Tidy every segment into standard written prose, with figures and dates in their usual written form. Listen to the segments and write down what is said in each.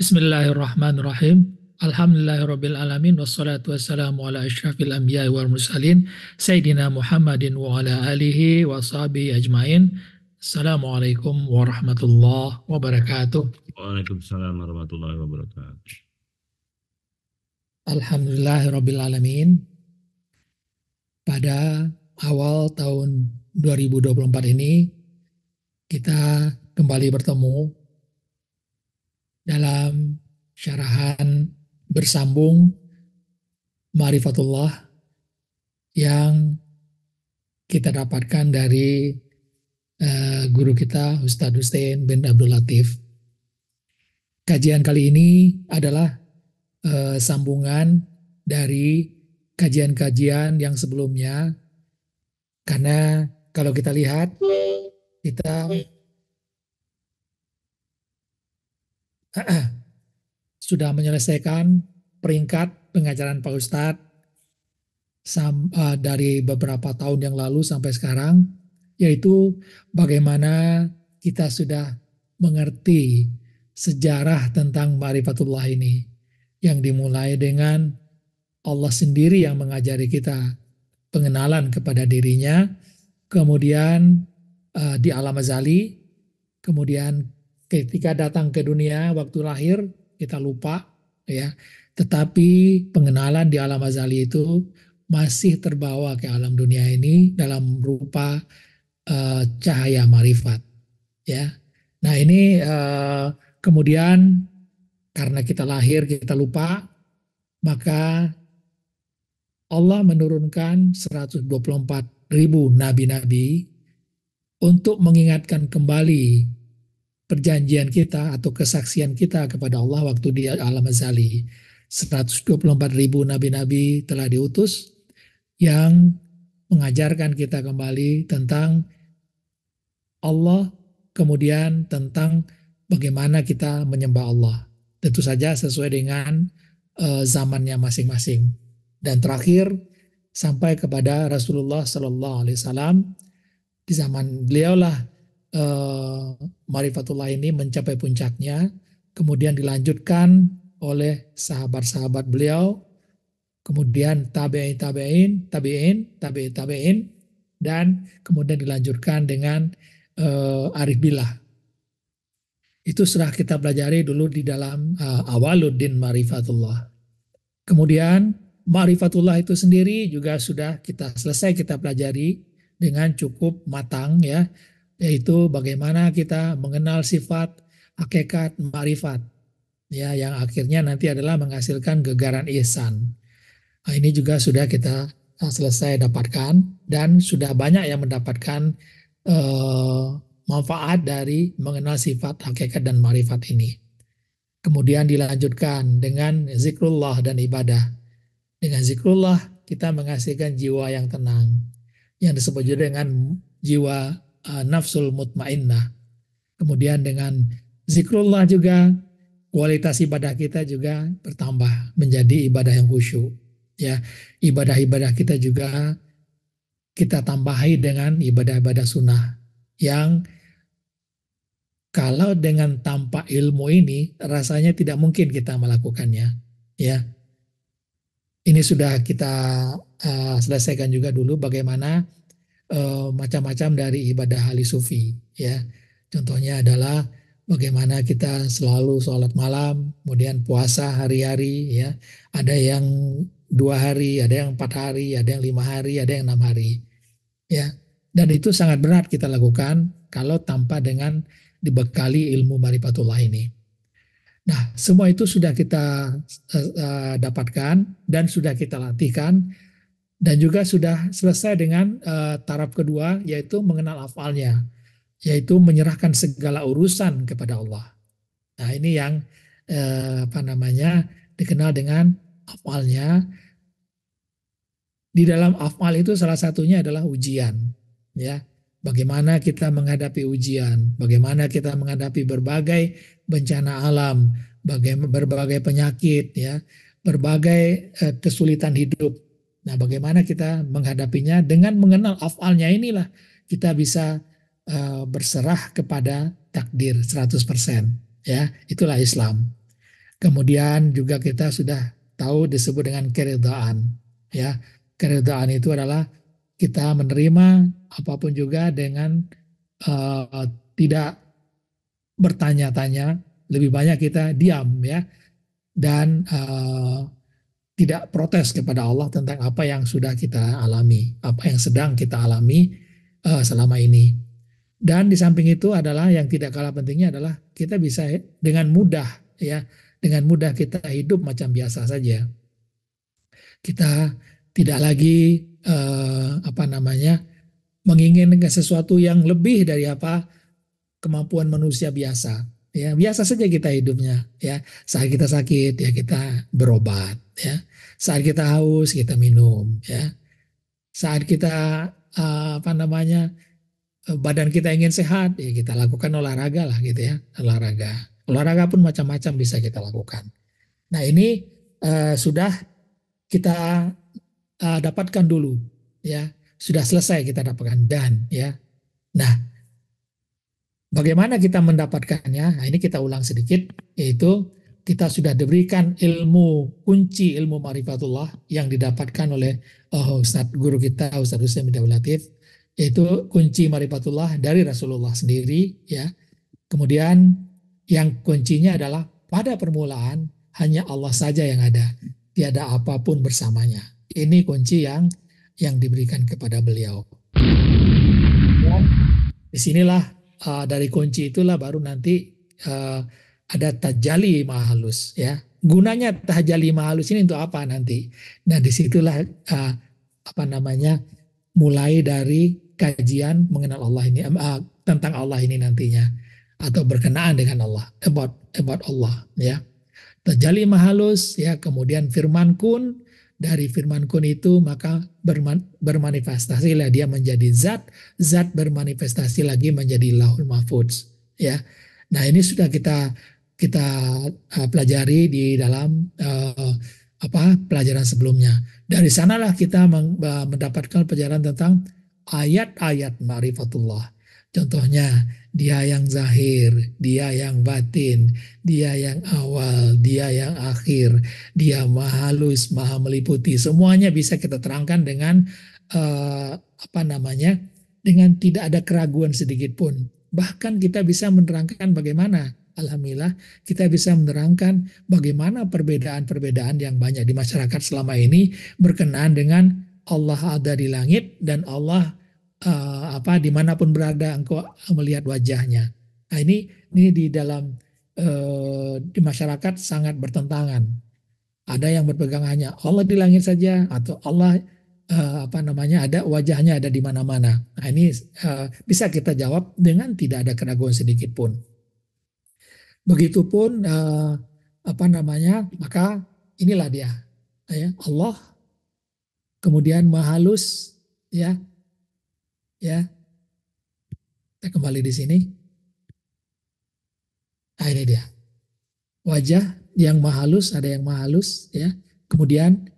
Bismillahirrahmanirrahim. Alhamdulillahirabbil alamin wassalatu wassalamu ala asyrafil anbiya'i wal mursalin sayyidina Muhammadin wa ala alihi wa sahbihi ajmain. Assalamualaikum warahmatullahi wabarakatuh. Waalaikumsalam warahmatullahi wabarakatuh. Alhamdulillahirabbil alamin. Pada awal tahun 2024 ini kita kembali bertemu dalam syarahan bersambung Ma'rifatullah yang kita dapatkan dari guru kita Ustadz Hussein bin Abdul Latif. Kajian kali ini adalah sambungan dari kajian-kajian yang sebelumnya, karena kalau kita lihat kita sudah menyelesaikan peringkat pengajaran Pak Ustadz dari beberapa tahun yang lalu sampai sekarang, yaitu bagaimana kita sudah mengerti sejarah tentang Ma'rifatullah ini, yang dimulai dengan Allah sendiri yang mengajari kita pengenalan kepada dirinya, kemudian di alam azali, kemudian ketika datang ke dunia waktu lahir kita lupa, ya, tetapi pengenalan di alam azali itu masih terbawa ke alam dunia ini dalam rupa cahaya marifat, ya. Nah ini kemudian karena kita lahir kita lupa, maka Allah menurunkan 124.000 nabi-nabi untuk mengingatkan kembali perjanjian kita atau kesaksian kita kepada Allah waktu di alam azali. 124.000 nabi-nabi telah diutus yang mengajarkan kita kembali tentang Allah, kemudian tentang bagaimana kita menyembah Allah. Tentu saja sesuai dengan zamannya masing-masing. Dan terakhir sampai kepada Rasulullah Sallallahu Alaihi Wasallam. Di zaman beliaulah Ma'rifatullah ini mencapai puncaknya, kemudian dilanjutkan oleh sahabat-sahabat beliau, kemudian tabi'in, dan kemudian dilanjutkan dengan arif billah. Itu sudah kita pelajari dulu di dalam Awaluddin Ma'rifatullah. Kemudian Ma'rifatullah itu sendiri juga sudah kita pelajari dengan cukup matang, ya, yaitu bagaimana kita mengenal sifat hakikat ma'rifat, ya, yang akhirnya nanti adalah menghasilkan gegaran ihsan. Nah, ini juga sudah kita selesai dapatkan dan sudah banyak yang mendapatkan manfaat dari mengenal sifat hakikat dan ma'rifat ini. Kemudian dilanjutkan dengan zikrullah dan ibadah. Dengan zikrullah kita menghasilkan jiwa yang tenang, yang disebut juga dengan jiwa nafsul mutmainnah. Kemudian dengan zikrullah juga kualitas ibadah kita juga bertambah menjadi ibadah yang khusyuk. Ya, ibadah-ibadah kita juga kita tambahi dengan ibadah-ibadah sunnah yang kalau dengan tanpa ilmu ini rasanya tidak mungkin kita melakukannya. Ya, ini sudah kita selesaikan juga dulu bagaimana macam-macam dari ibadah ahli sufi, ya. Contohnya adalah bagaimana kita selalu sholat malam, kemudian puasa hari-hari, ya. Ada yang 2 hari, ada yang 4 hari, ada yang 5 hari, ada yang 6 hari, ya. Dan itu sangat berat kita lakukan kalau tanpa dengan dibekali ilmu Ma'rifatullah ini. Nah, semua itu sudah kita dapatkan dan sudah kita latihkan, dan juga sudah selesai dengan taraf kedua, yaitu mengenal afalnya, yaitu menyerahkan segala urusan kepada Allah. Nah, ini yang dikenal dengan afalnya. Di dalam afal itu salah satunya adalah ujian, ya. Bagaimana kita menghadapi ujian, bagaimana kita menghadapi berbagai bencana alam, berbagai penyakit, ya, berbagai kesulitan hidup. Nah, bagaimana kita menghadapinya? Dengan mengenal afalnya inilah kita bisa berserah kepada takdir 100%. Ya, itulah Islam. Kemudian juga kita sudah tahu disebut dengan keridhaan. Ya, keridhaan itu adalah kita menerima apapun juga dengan tidak bertanya-tanya, lebih banyak kita diam ya, dan tidak protes kepada Allah tentang apa yang sudah kita alami, apa yang sedang kita alami selama ini. Dan di samping itu adalah yang tidak kalah pentingnya adalah kita bisa dengan mudah ya, dengan mudah kita hidup macam biasa saja. Kita tidak lagi apa namanya menginginkan sesuatu yang lebih dari apa kemampuan manusia biasa. Ya, biasa saja kita hidupnya. Ya, saat kita sakit ya kita berobat. Ya, saat kita haus kita minum. Ya, saat kita apa namanya badan kita ingin sehat ya kita lakukan olahraga lah gitu ya, olahraga. Olahraga pun macam-macam bisa kita lakukan. Nah ini sudah kita dapatkan dulu ya, sudah selesai kita dapatkan dan ya. Nah, bagaimana kita mendapatkannya? Nah, ini kita ulang sedikit, yaitu kita sudah diberikan ilmu, kunci ilmu ma'rifatullah yang didapatkan oleh Ustadz guru kita, Ustadz Husain bin Abdul Latif, yaitu kunci ma'rifatullah dari Rasulullah sendiri. Ya. Kemudian yang kuncinya adalah pada permulaan hanya Allah saja yang ada, tiada apapun bersamanya. Ini kunci yang diberikan kepada beliau. Dan disinilah dari kunci itulah baru nanti ada tajali maha halus ya. Gunanya tajali maha halus ini untuk apa nanti? Nah disitulah apa namanya mulai dari kajian mengenal Allah ini tentang Allah ini nantinya atau berkenaan dengan Allah about Allah ya. Tajali maha halus ya, kemudian firman kun, dari firman kun itu maka bermanifestasilah dia menjadi zat, zat bermanifestasi lagi menjadi lahul mahfudz ya. Nah ini sudah kita pelajari di dalam pelajaran sebelumnya. Dari sanalah kita mendapatkan pelajaran tentang ayat-ayat ma'rifatullah. Contohnya dia yang zahir, dia yang batin, dia yang awal, dia yang akhir, dia maha halus, maha meliputi. Semuanya bisa kita terangkan dengan apa namanya? Dengan tidak ada keraguan sedikit pun. Bahkan kita bisa menerangkan bagaimana, alhamdulillah, kita bisa menerangkan bagaimana perbedaan-perbedaan yang banyak di masyarakat selama ini berkenaan dengan Allah ada di langit dan Allah dimanapun berada engkau melihat wajahnya. Nah ini di dalam di masyarakat sangat bertentangan. Ada yang berpegang hanya Allah di langit saja atau Allah ada wajahnya ada di mana-mana. Nah ini bisa kita jawab dengan tidak ada keraguan sedikit pun. Begitupun maka inilah dia ya Allah kemudian maha halus ya. Ya, kita kembali di sini. Nah ini dia. Wajah yang maha halus, ada yang maha halus. Ya. Kemudian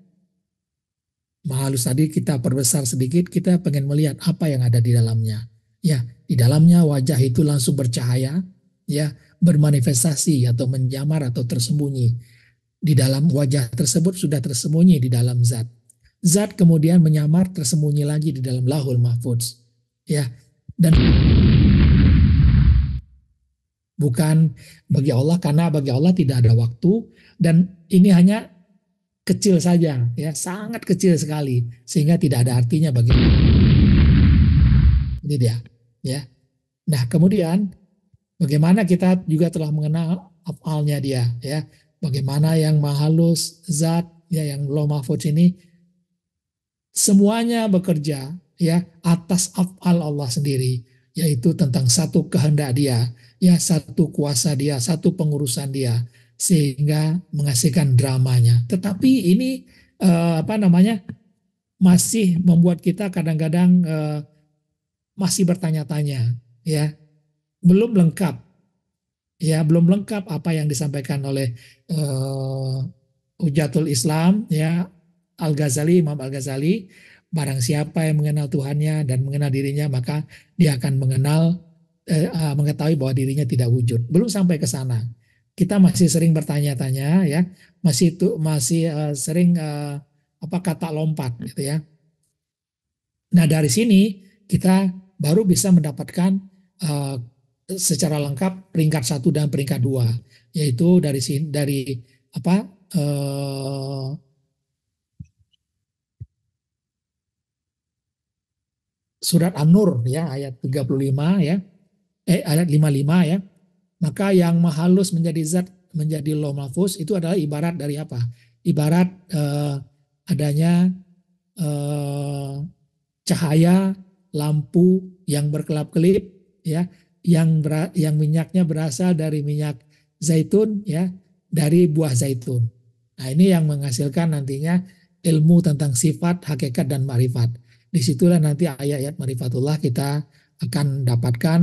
maha halus tadi kita perbesar sedikit, kita pengen melihat apa yang ada di dalamnya. Ya, di dalamnya wajah itu langsung bercahaya, ya, bermanifestasi atau menjamar atau tersembunyi. Di dalam wajah tersebut sudah tersembunyi di dalam zat. Zat kemudian menyamar tersembunyi lagi di dalam lahul mahfudz. Ya, dan bukan bagi Allah karena bagi Allah tidak ada waktu dan ini hanya kecil saja ya, sangat kecil sekali sehingga tidak ada artinya bagi ini dia ya. Nah, kemudian bagaimana kita juga telah mengenal afalnya dia ya. Bagaimana yang maha halus zat ya yang lauh mahfudz ini semuanya bekerja ya atas af'al Allah sendiri, yaitu tentang satu kehendak dia, ya satu kuasa dia, satu pengurusan dia, sehingga menghasilkan dramanya. Tetapi ini masih membuat kita kadang-kadang masih bertanya-tanya, ya belum lengkap, ya belum lengkap apa yang disampaikan oleh Hujatul Islam, ya Al-Ghazali, Imam Al-Ghazali. Barang siapa yang mengenal Tuhannya dan mengenal dirinya, maka dia akan mengetahui bahwa dirinya tidak wujud. Belum sampai ke sana. kita masih sering bertanya-tanya ya, masih sering apa kata lompat gitu ya. Nah, dari sini kita baru bisa mendapatkan uh, secara lengkap peringkat 1 dan peringkat 2, yaitu dari sini dari apa surat An-Nur ya ayat 35 ya, ayat 55 ya. Maka yang mahalus menjadi zat menjadi lauh mahfuz itu adalah ibarat dari apa? Ibarat adanya eh, cahaya lampu yang berkelap-kelip ya, yang minyaknya berasal dari minyak zaitun ya, dari buah zaitun. Nah, ini yang menghasilkan nantinya ilmu tentang sifat, hakikat dan marifat. Disitulah nanti ayat-ayat marifatullah kita akan dapatkan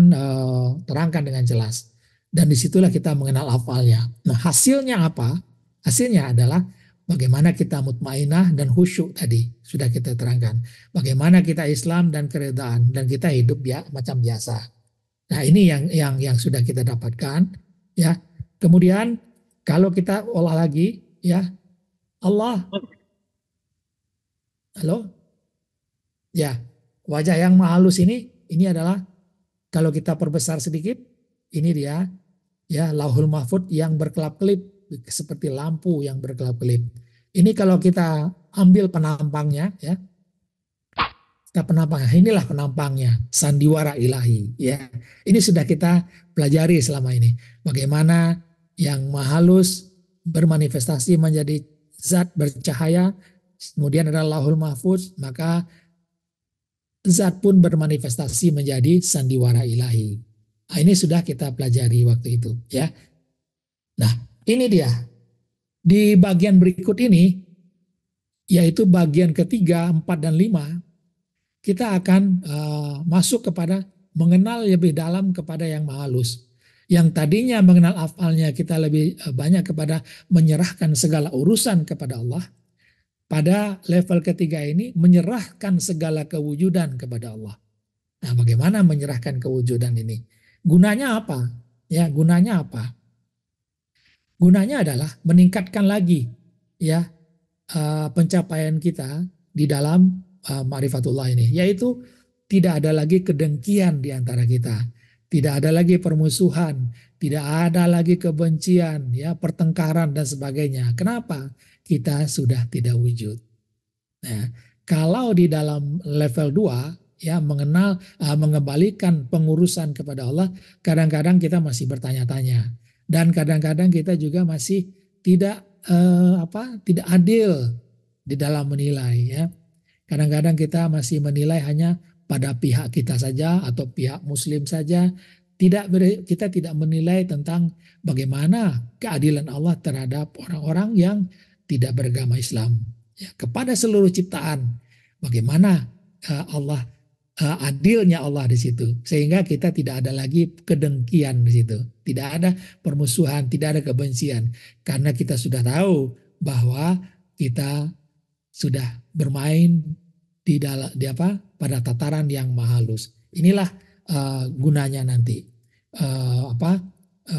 terangkan dengan jelas. Dan disitulah kita mengenal hafalnya. Nah, hasilnya apa? Hasilnya adalah bagaimana kita mutmainah dan khusyuk tadi sudah kita terangkan. Bagaimana kita Islam dan keredaan dan kita hidup ya macam biasa. Nah, ini yang sudah kita dapatkan ya. Kemudian kalau kita olah lagi ya, Allah, halo, ya, wajah yang halus ini adalah kalau kita perbesar sedikit, ini dia ya lauhul mahfud yang berkelap-kelip seperti lampu yang berkelap-kelip. Ini kalau kita ambil penampangnya ya, kita penampangnya, inilah penampangnya sandiwara ilahi ya. Ini sudah kita pelajari selama ini. Bagaimana yang mahalus bermanifestasi menjadi zat bercahaya, kemudian ada lauhul mahfuz, maka zat pun bermanifestasi menjadi sandiwara ilahi. Nah, ini sudah kita pelajari waktu itu ya. Nah, ini dia. Di bagian berikut ini, yaitu bagian ketiga, 4 dan 5, kita akan masuk kepada mengenal lebih dalam kepada yang mahalus. Yang tadinya mengenal afalnya kita lebih banyak kepada menyerahkan segala urusan kepada Allah. Pada level ketiga ini menyerahkan segala kewujudan kepada Allah. Nah, bagaimana menyerahkan kewujudan ini? Gunanya apa? Ya, gunanya apa? Gunanya adalah meningkatkan lagi ya pencapaian kita di dalam ma'rifatullah ini, yaitu tidak ada lagi kedengkian di antara kita, tidak ada lagi permusuhan, tidak ada lagi kebencian, ya pertengkaran dan sebagainya. Kenapa? Kita sudah tidak wujud. Nah, kalau di dalam level 2 ya mengembalikan pengurusan kepada Allah, kadang-kadang kita masih bertanya-tanya dan kadang-kadang kita juga masih tidak tidak adil di dalam menilai ya. Kadang-kadang kita masih menilai hanya pada pihak kita saja atau pihak muslim saja. Kita tidak menilai tentang bagaimana keadilan Allah terhadap orang-orang yang tidak beragama Islam. Ya, kepada seluruh ciptaan, bagaimana Allah adilnya Allah di situ, sehingga kita tidak ada lagi kedengkian di situ, tidak ada permusuhan, tidak ada kebencian, karena kita sudah tahu bahwa kita sudah bermain di apa pada tataran yang mahalus. Inilah gunanya nanti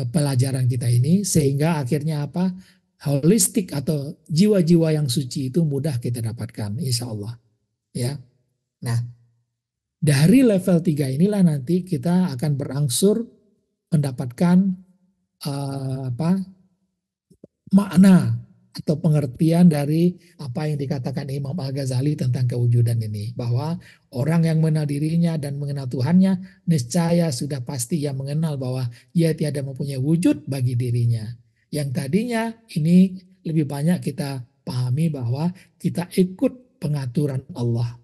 pelajaran kita ini, sehingga akhirnya apa holistik atau jiwa-jiwa yang suci itu mudah kita dapatkan, insya Allah ya. Nah, dari level 3 inilah nanti kita akan berangsur mendapatkan makna atau pengertian dari apa yang dikatakan Imam Al-Ghazali tentang kewujudan ini. Bahwa orang yang mengenal dirinya dan mengenal Tuhannya, niscaya sudah pasti ia mengenal bahwa ia tiada mempunyai wujud bagi dirinya. Yang tadinya ini lebih banyak kita pahami bahwa kita ikut pengaturan Allah.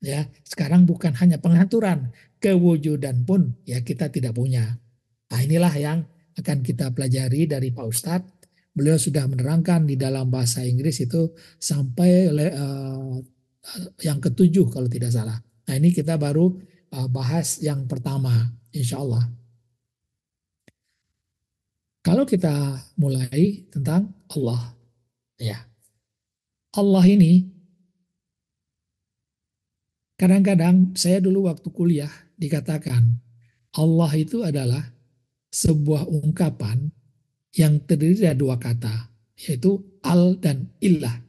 Ya, sekarang bukan hanya pengaturan, kewujudan pun ya kita tidak punya. Nah, inilah yang akan kita pelajari dari Pak Ustadz. Beliau sudah menerangkan di dalam bahasa Inggris itu sampai yang ketujuh kalau tidak salah. Nah, ini kita baru bahas yang pertama, insya Allah. Kalau kita mulai tentang Allah, ya Allah ini kadang-kadang saya dulu waktu kuliah dikatakan Allah itu adalah sebuah ungkapan yang terdiri dari dua kata, yaitu al dan illah.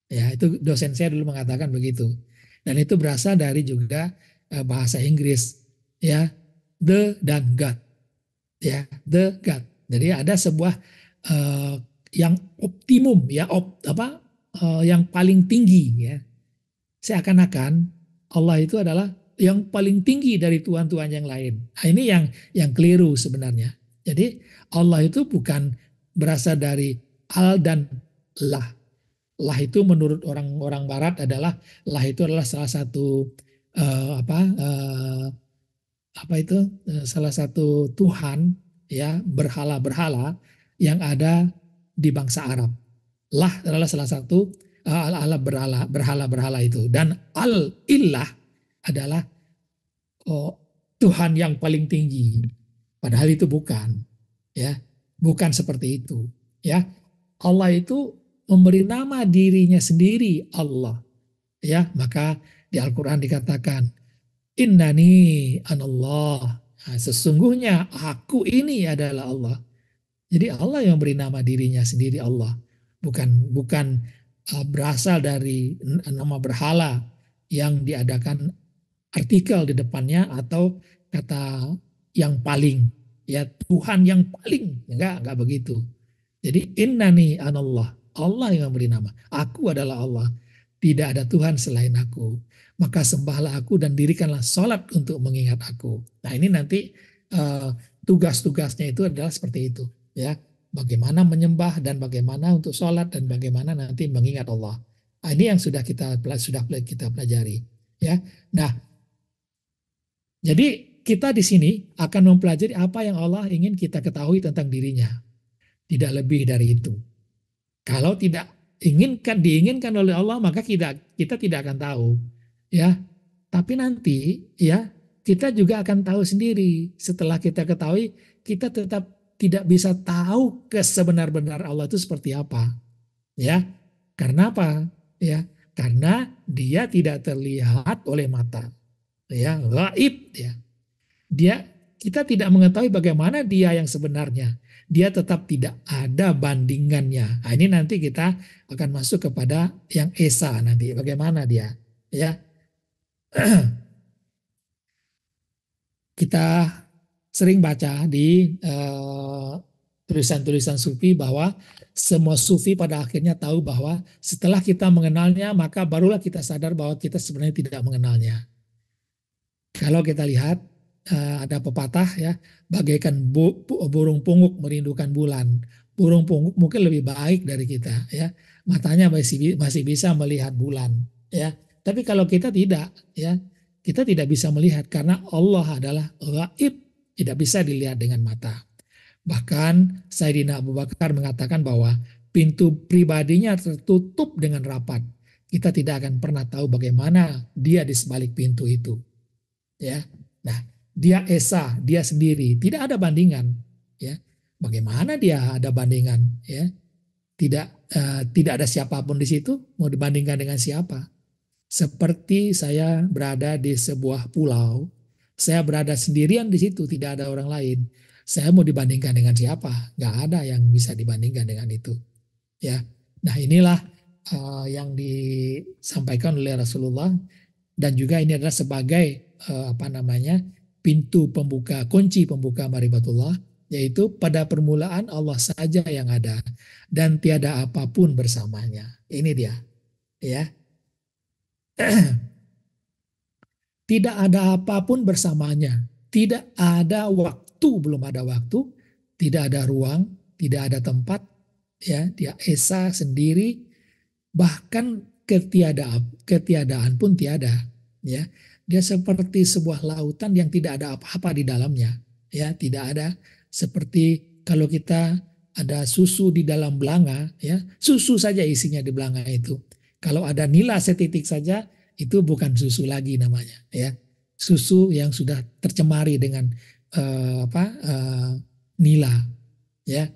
Ya, itu dosen saya dulu mengatakan begitu. Dan itu berasal dari juga bahasa Inggris, ya, the dan God, ya, the God. Jadi ada sebuah eh, yang optimum, ya, yang paling tinggi, ya. Seakan-akan Allah itu adalah yang paling tinggi dari Tuhan-Tuhan yang lain. Nah, ini yang keliru sebenarnya. Jadi Allah itu bukan berasal dari al dan lah. Lah itu menurut orang-orang Barat adalah lah itu adalah salah satu eh, apa eh, apa itu salah satu Tuhan, ya, berhala-berhala yang ada di bangsa Arab. Lah adalah salah satu ala berhala-berhala itu, dan al-illah adalah Tuhan yang paling tinggi. Padahal itu bukan, ya, bukan seperti itu, ya. Allah itu memberi nama dirinya sendiri Allah, ya. Maka di Al-Qur'an dikatakan innani anallah. Nah, sesungguhnya aku ini adalah Allah. Jadi Allah yang beri nama dirinya sendiri Allah, bukan bukan berasal dari nama berhala yang diadakan artikel di depannya atau kata yang paling, ya, Tuhan yang paling, enggak begitu. Jadi innani anallah, Allah yang memberi nama. Aku adalah Allah, tidak ada Tuhan selain aku. Maka sembahlah aku dan dirikanlah sholat untuk mengingat aku. Nah, ini nanti tugas-tugasnya itu adalah seperti itu, ya. Bagaimana menyembah dan bagaimana untuk sholat dan bagaimana nanti mengingat Allah. Nah, ini yang sudah kita pelajari, ya. Nah, jadi kita di sini akan mempelajari apa yang Allah ingin kita ketahui tentang dirinya. Tidak lebih dari itu. Kalau tidak diinginkan oleh Allah, maka kita tidak akan tahu, ya. Tapi nanti, ya, kita juga akan tahu sendiri. Setelah kita ketahui, kita tetap tidak bisa tahu sebenar-benar Allah itu seperti apa, ya. Karena apa? Ya, karena dia tidak terlihat oleh mata, ya, gaib, ya. Kita tidak mengetahui bagaimana dia yang sebenarnya. Dia tetap tidak ada bandingannya. Nah, ini nanti kita akan masuk kepada yang Esa nanti. Bagaimana dia? Ya, kita sering baca di tulisan-tulisan sufi bahwa semua sufi pada akhirnya tahu bahwa setelah kita mengenalnya, maka barulah kita sadar bahwa kita sebenarnya tidak mengenalnya. Kalau kita lihat ada pepatah, ya, bagaikan burung punguk merindukan bulan. Burung punguk mungkin lebih baik dari kita, ya. Matanya masih bisa melihat bulan, ya. Tapi kalau kita tidak, ya, kita tidak bisa melihat karena Allah adalah gaib, tidak bisa dilihat dengan mata. Bahkan Sayyidina Abu Bakar mengatakan bahwa pintu pribadinya tertutup dengan rapat. Kita tidak akan pernah tahu bagaimana dia di sebalik pintu itu, ya. Nah, dia Esa, dia sendiri, tidak ada bandingan, ya. Bagaimana dia ada bandingan, ya? Tidak ada siapapun di situ, mau dibandingkan dengan siapa? Seperti saya berada di sebuah pulau, saya berada sendirian di situ, tidak ada orang lain. Saya mau dibandingkan dengan siapa? Nggak ada yang bisa dibandingkan dengan itu, ya. Nah, inilah yang disampaikan oleh Rasulullah, dan juga ini adalah sebagai pintu pembuka, kunci pembuka marifatullah, yaitu pada permulaan Allah saja yang ada dan tiada apapun bersamanya. Ini dia, ya. Tidak ada apapun bersamanya, tidak ada waktu, belum ada waktu, tidak ada ruang, tidak ada tempat, ya. Dia Esa sendiri, bahkan ketiadaan pun tiada, ya. Dia seperti sebuah lautan yang tidak ada apa-apa di dalamnya, ya. Tidak ada seperti kalau kita ada susu di dalam belanga, ya, susu saja isinya di belanga itu. Kalau ada nila setitik saja, itu bukan susu lagi namanya, ya. Susu yang sudah tercemari dengan nila, ya.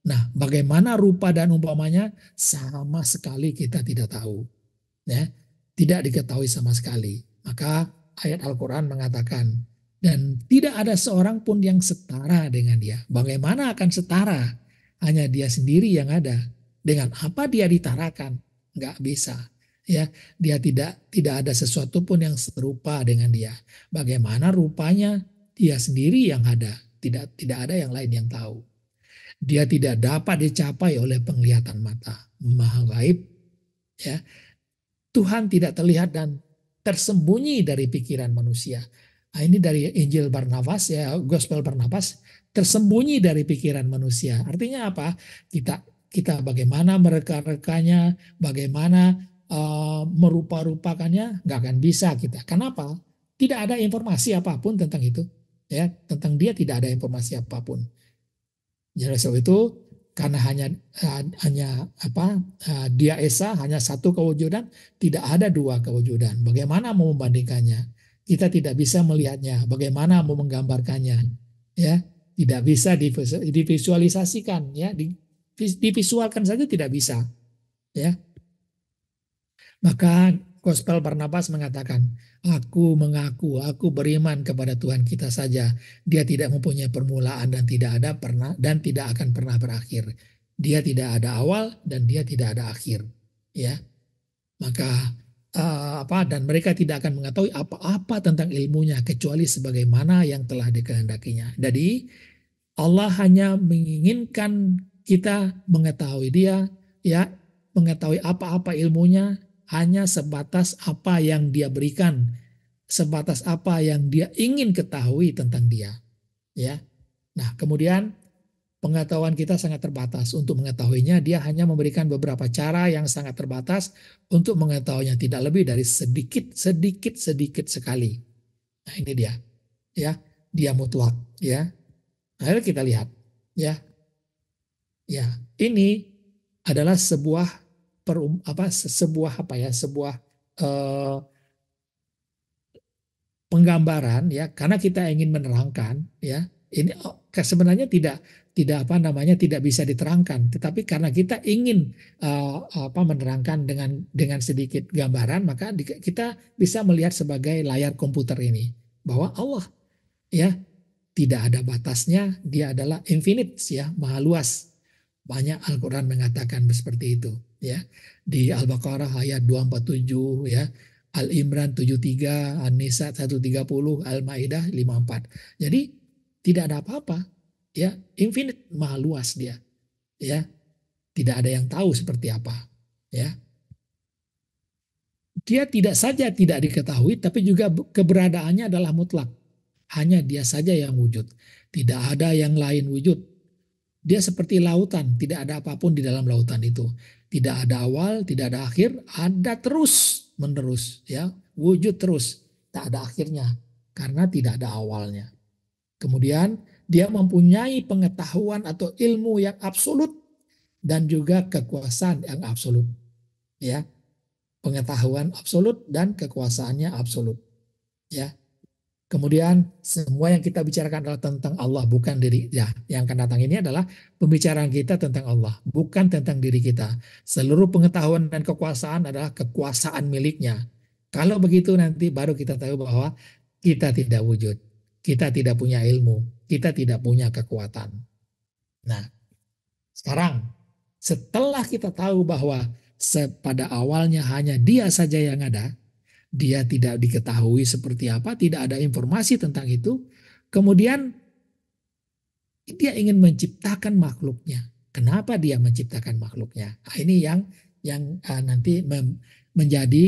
Nah, bagaimana rupa dan umpamanya sama sekali kita tidak tahu, ya. Tidak diketahui sama sekali. Maka ayat Al-Quran mengatakan, dan tidak ada seorang pun yang setara dengan dia. Bagaimana akan setara? hanya dia sendiri yang ada. Dengan apa dia ditarakan? Nggak bisa. Ya, dia tidak ada sesuatu pun yang serupa dengan dia. Bagaimana rupanya dia sendiri yang ada, tidak ada yang lain yang tahu. Dia tidak dapat dicapai oleh penglihatan mata. Maha gaib, ya. Tuhan tidak terlihat dan tersembunyi dari pikiran manusia. Nah, ini dari Injil Barnabas, ya, Gospel Barnabas, tersembunyi dari pikiran manusia. Artinya apa? Kita bagaimana mereka-rekanya, bagaimana merupa-rupakannya, nggak akan bisa kita. Kenapa? Tidak ada informasi apapun tentang itu, ya, tentang dia tidak ada informasi apapun. Jadi sebab itu karena hanya dia esa, hanya satu kewujudan, tidak ada dua kewujudan. Bagaimana mau membandingkannya? Kita tidak bisa melihatnya. Bagaimana mau menggambarkannya? Ya, tidak bisa divisualisasikan, ya, divisualkan saja tidak bisa, ya. Maka Gospel Barnabas mengatakan, aku mengaku, aku beriman kepada Tuhan kita saja. Dia tidak mempunyai permulaan dan tidak ada pernah dan tidak akan pernah berakhir. Dia tidak ada awal dan dia tidak ada akhir. Ya, maka dan mereka tidak akan mengetahui apa-apa tentang ilmunya kecuali sebagaimana yang telah dikehendakinya. Jadi Allah hanya menginginkan kita mengetahui dia, ya, mengetahui apa-apa ilmunya hanya sebatas apa yang dia berikan, sebatas apa yang dia ingin ketahui tentang dia, ya. Nah, kemudian pengetahuan kita sangat terbatas. Untuk mengetahuinya dia hanya memberikan beberapa cara yang sangat terbatas untuk mengetahuinya, tidak lebih dari sedikit sekali. Nah, ini dia, ya. Dia mutlak, ya. Ayo kita lihat, ya. Ya, ini adalah sebuah eh, penggambaran, ya, karena kita ingin menerangkan, ya. Ini sebenarnya tidak bisa diterangkan, tetapi karena kita ingin menerangkan dengan sedikit gambaran, maka kita bisa melihat sebagai layar komputer ini bahwa Allah, ya, tidak ada batasnya, dia adalah infinite, ya, maha luas. Banyak Al-Quran mengatakan seperti itu, ya. Di Al-Baqarah ayat 247, ya, Al-Imran 73, An-Nisa 130, Al-Maidah 54. Jadi tidak ada apa-apa, ya, infinite, maha luas dia, ya. Tidak ada yang tahu seperti apa, ya. Dia tidak saja tidak diketahui, tapi juga keberadaannya adalah mutlak. Hanya dia saja yang wujud. Tidak ada yang lain wujud. Dia seperti lautan, tidak ada apapun di dalam lautan itu. Tidak ada awal, tidak ada akhir, ada terus menerus, ya, wujud terus, tak ada akhirnya karena tidak ada awalnya. Kemudian dia mempunyai pengetahuan atau ilmu yang absolut dan juga kekuasaan yang absolut, ya. Pengetahuan absolut dan kekuasaannya absolut, ya. Kemudian semua yang kita bicarakan adalah tentang Allah, bukan diri. Ya, yang akan datang ini adalah pembicaraan kita tentang Allah, bukan tentang diri kita. Seluruh pengetahuan dan kekuasaan adalah kekuasaan miliknya. Kalau begitu nanti baru kita tahu bahwa kita tidak wujud, kita tidak punya ilmu, kita tidak punya kekuatan. Nah, sekarang setelah kita tahu bahwa pada awalnya hanya Dia saja yang ada, dia tidak diketahui seperti apa, tidak ada informasi tentang itu. Kemudian dia ingin menciptakan makhluknya. Kenapa dia menciptakan makhluknya? Nah, ini yang nanti menjadi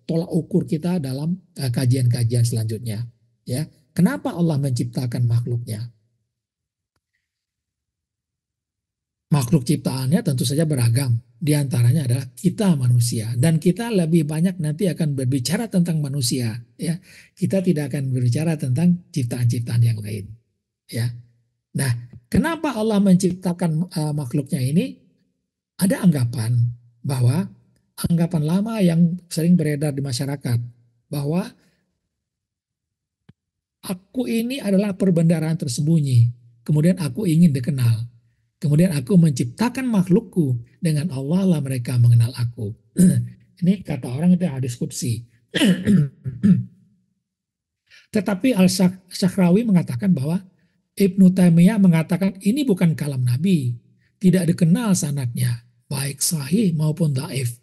tolak ukur kita dalam kajian-kajian selanjutnya. Ya, kenapa Allah menciptakan makhluknya? Makhluk ciptaannya tentu saja beragam. Di antaranya adalah kita manusia. Dan kita lebih banyak nanti akan berbicara tentang manusia. Ya, kita tidak akan berbicara tentang ciptaan-ciptaan yang lain. Ya. Nah, kenapa Allah menciptakan makhluknya ini? Ada anggapan bahwa anggapan lama yang sering beredar di masyarakat bahwa aku ini adalah perbendaharaan tersembunyi. Kemudian aku ingin dikenal. Kemudian aku menciptakan makhlukku, dengan Allah lah mereka mengenal aku. Ini kata orang itu diskusi. Tetapi Al-Sakhrawi mengatakan bahwa Ibnu Taimiyah mengatakan ini bukan kalam Nabi, tidak dikenal sanadnya, baik sahih maupun dhaif.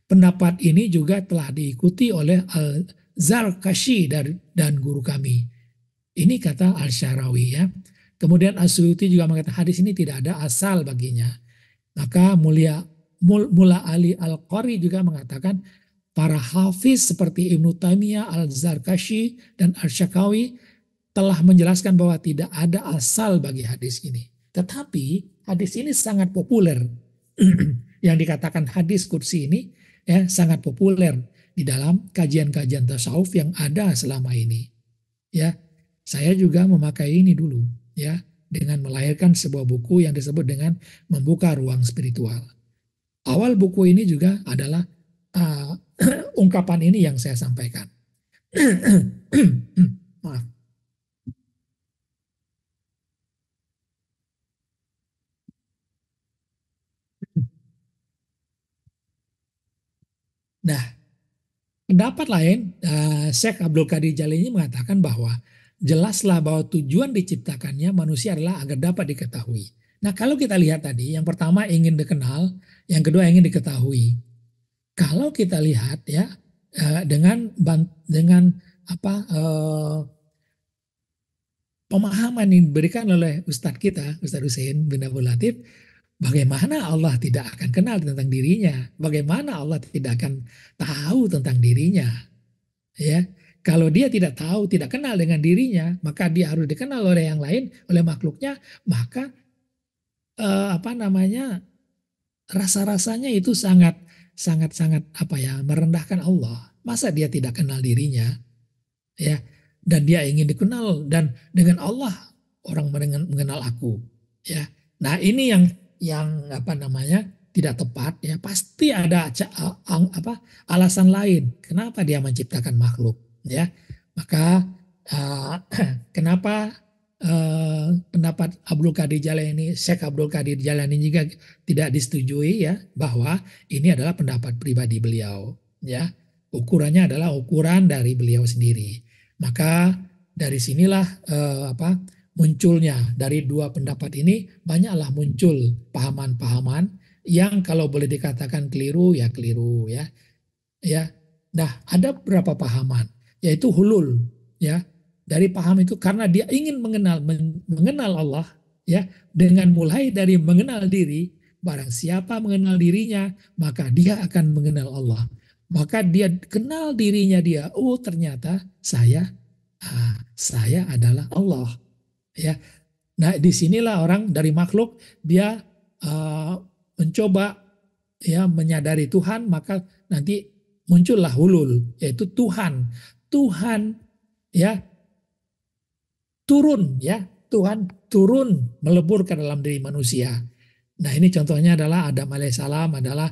Pendapat ini juga telah diikuti oleh Al-Zarkashi dan guru kami. Ini kata Al-Syarawi ya. Kemudian As-Suyuti juga mengatakan hadis ini tidak ada asal baginya. Maka Mula Ali Al-Qari juga mengatakan para hafiz seperti Ibnu Taimiyah, Al-Zarkashi, dan Al-Syakawi telah menjelaskan bahwa tidak ada asal bagi hadis ini. Tetapi hadis ini sangat populer. Yang dikatakan hadis kursi ini ya sangat populer di dalam kajian-kajian tasawuf yang ada selama ini. Ya, saya juga memakai ini dulu ya dengan melahirkan sebuah buku yang disebut dengan Membuka Ruang Spiritual. Awal buku ini juga adalah ungkapan ini yang saya sampaikan. Maaf. Nah, pendapat lain, Syekh Abdul Qadir Jalani mengatakan bahwa jelaslah bahwa tujuan diciptakannya manusia adalah agar dapat diketahui. Nah, kalau kita lihat tadi, yang pertama ingin dikenal, yang kedua ingin diketahui. Kalau kita lihat ya dengan pemahaman yang diberikan oleh Ustadz kita, Ustadz Hussein bin Abdul Latif, bagaimana Allah tidak akan kenal tentang dirinya, bagaimana Allah tidak akan tahu tentang dirinya, ya. Kalau dia tidak tahu, tidak kenal dengan dirinya, maka dia harus dikenal oleh yang lain, oleh makhluknya, maka rasa-rasanya itu sangat merendahkan Allah. Masa dia tidak kenal dirinya, ya, dan dia ingin dikenal, dan dengan Allah orang mengenal aku, ya. Nah ini yang tidak tepat, ya. Pasti ada alasan lain kenapa dia menciptakan makhluk, ya. Maka kenapa pendapat Abdul Qadir Jalani, Syekh Abdul Qadir Jalani juga tidak disetujui, ya, bahwa ini adalah pendapat pribadi beliau, ya. Ukurannya adalah ukuran dari beliau sendiri. Maka dari sinilah munculnya dari dua pendapat ini banyaklah muncul pahaman-pahaman yang kalau boleh dikatakan keliru ya keliru, ya. Ya. Nah, ada beberapa pahaman yaitu hulul, ya. Dari paham itu karena dia ingin mengenal Allah, ya, dengan mulai dari mengenal diri, barang siapa mengenal dirinya maka dia akan mengenal Allah. Maka dia kenal dirinya dia, oh ternyata saya adalah Allah, ya. Nah, disinilah orang dari makhluk dia mencoba ya menyadari Tuhan, maka nanti muncullah hulul, yaitu Tuhan ya turun, ya, Tuhan turun melebur ke dalam diri manusia. Nah, ini contohnya adalah Adam alaihissalam adalah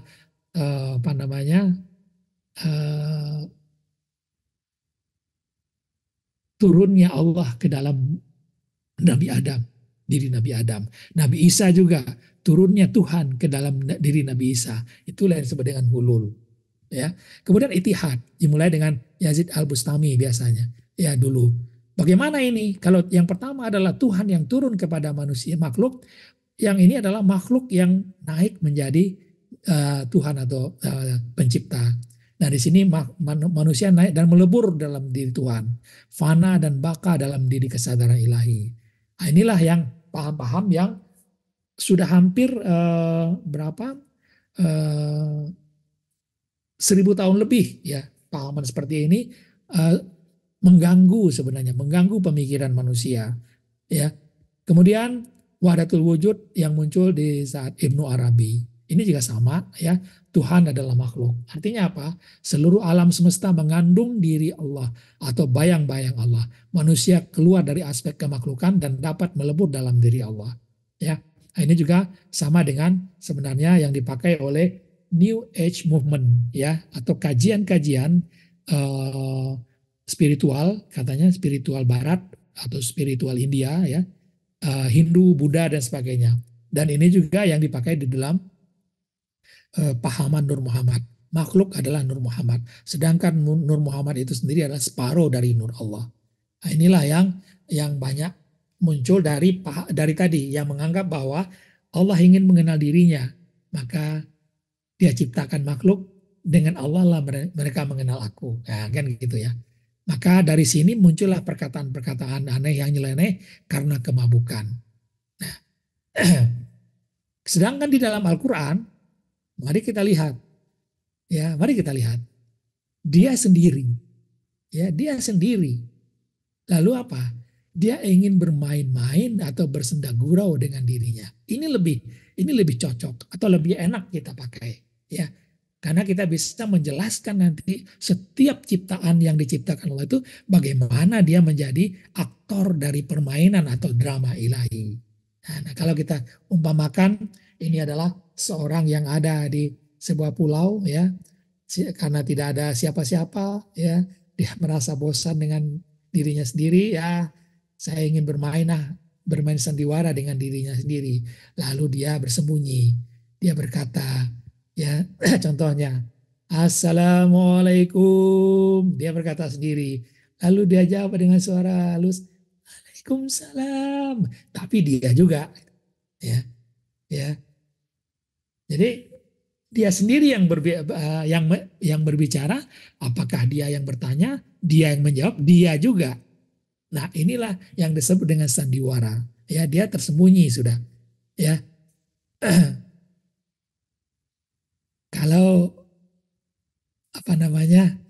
turunnya Allah ke dalam Nabi Adam, diri Nabi Adam. Nabi Isa juga turunnya Tuhan ke dalam diri Nabi Isa. Itulah yang disebut dengan hulul, ya. Kemudian itihad dimulai dengan Yazid Al-Bustami biasanya, ya, dulu. Bagaimana ini? Kalau yang pertama adalah Tuhan yang turun kepada manusia makhluk, yang ini adalah makhluk yang naik menjadi Tuhan atau pencipta. Nah, di sini manusia naik dan melebur dalam diri Tuhan, fana dan baka dalam diri kesadaran ilahi. Nah, inilah yang paham-paham yang sudah hampir 1000 tahun lebih, ya, pahaman seperti ini mengganggu pemikiran manusia, ya. Kemudian wahdatul wujud yang muncul di saat Ibnu Arabi. Ini juga sama, ya. Tuhan adalah makhluk. Artinya apa? Seluruh alam semesta mengandung diri Allah atau bayang-bayang Allah. Manusia keluar dari aspek kemaklukan dan dapat melebur dalam diri Allah, ya. Nah, ini juga sama dengan sebenarnya yang dipakai oleh New Age Movement, ya, atau kajian-kajian spiritual, katanya spiritual Barat atau spiritual India, ya, Hindu, Buddha dan sebagainya. Dan ini juga yang dipakai di dalam pahaman Nur Muhammad. Makhluk adalah Nur Muhammad, sedangkan Nur Muhammad itu sendiri adalah separuh dari Nur Allah. Nah, inilah yang banyak muncul dari tadi yang menganggap bahwa Allah ingin mengenal dirinya, maka dia ciptakan makhluk, dengan Allah lah mereka mengenal aku. Nah, kan gitu ya. Maka dari sini muncullah perkataan-perkataan aneh yang nyeleneh karena kemabukan. Nah, sedangkan di dalam Al-Quran, mari kita lihat, ya, mari kita lihat, dia sendiri, ya, dia sendiri. Lalu apa? Dia ingin bermain-main atau bersenda gurau dengan dirinya. Ini lebih cocok atau lebih enak kita pakai, ya. Karena kita bisa menjelaskan nanti setiap ciptaan yang diciptakan Allah itu bagaimana dia menjadi aktor dari permainan atau drama ilahi. Nah, kalau kita umpamakan ini adalah seorang yang ada di sebuah pulau, ya, karena tidak ada siapa-siapa, ya, dia merasa bosan dengan dirinya sendiri, ya, saya ingin bermain sandiwara dengan dirinya sendiri. Lalu dia bersembunyi, dia berkata, ya, contohnya, Assalamualaikum, dia berkata sendiri. Lalu dia jawab dengan suara halus, Waalaikumsalam. Tapi dia juga, ya, ya. Jadi dia sendiri yang berbicara. Apakah dia yang bertanya, dia yang menjawab, dia juga. Nah, inilah yang disebut dengan sandiwara. Ya, dia tersembunyi sudah. Ya, kalau apa namanya?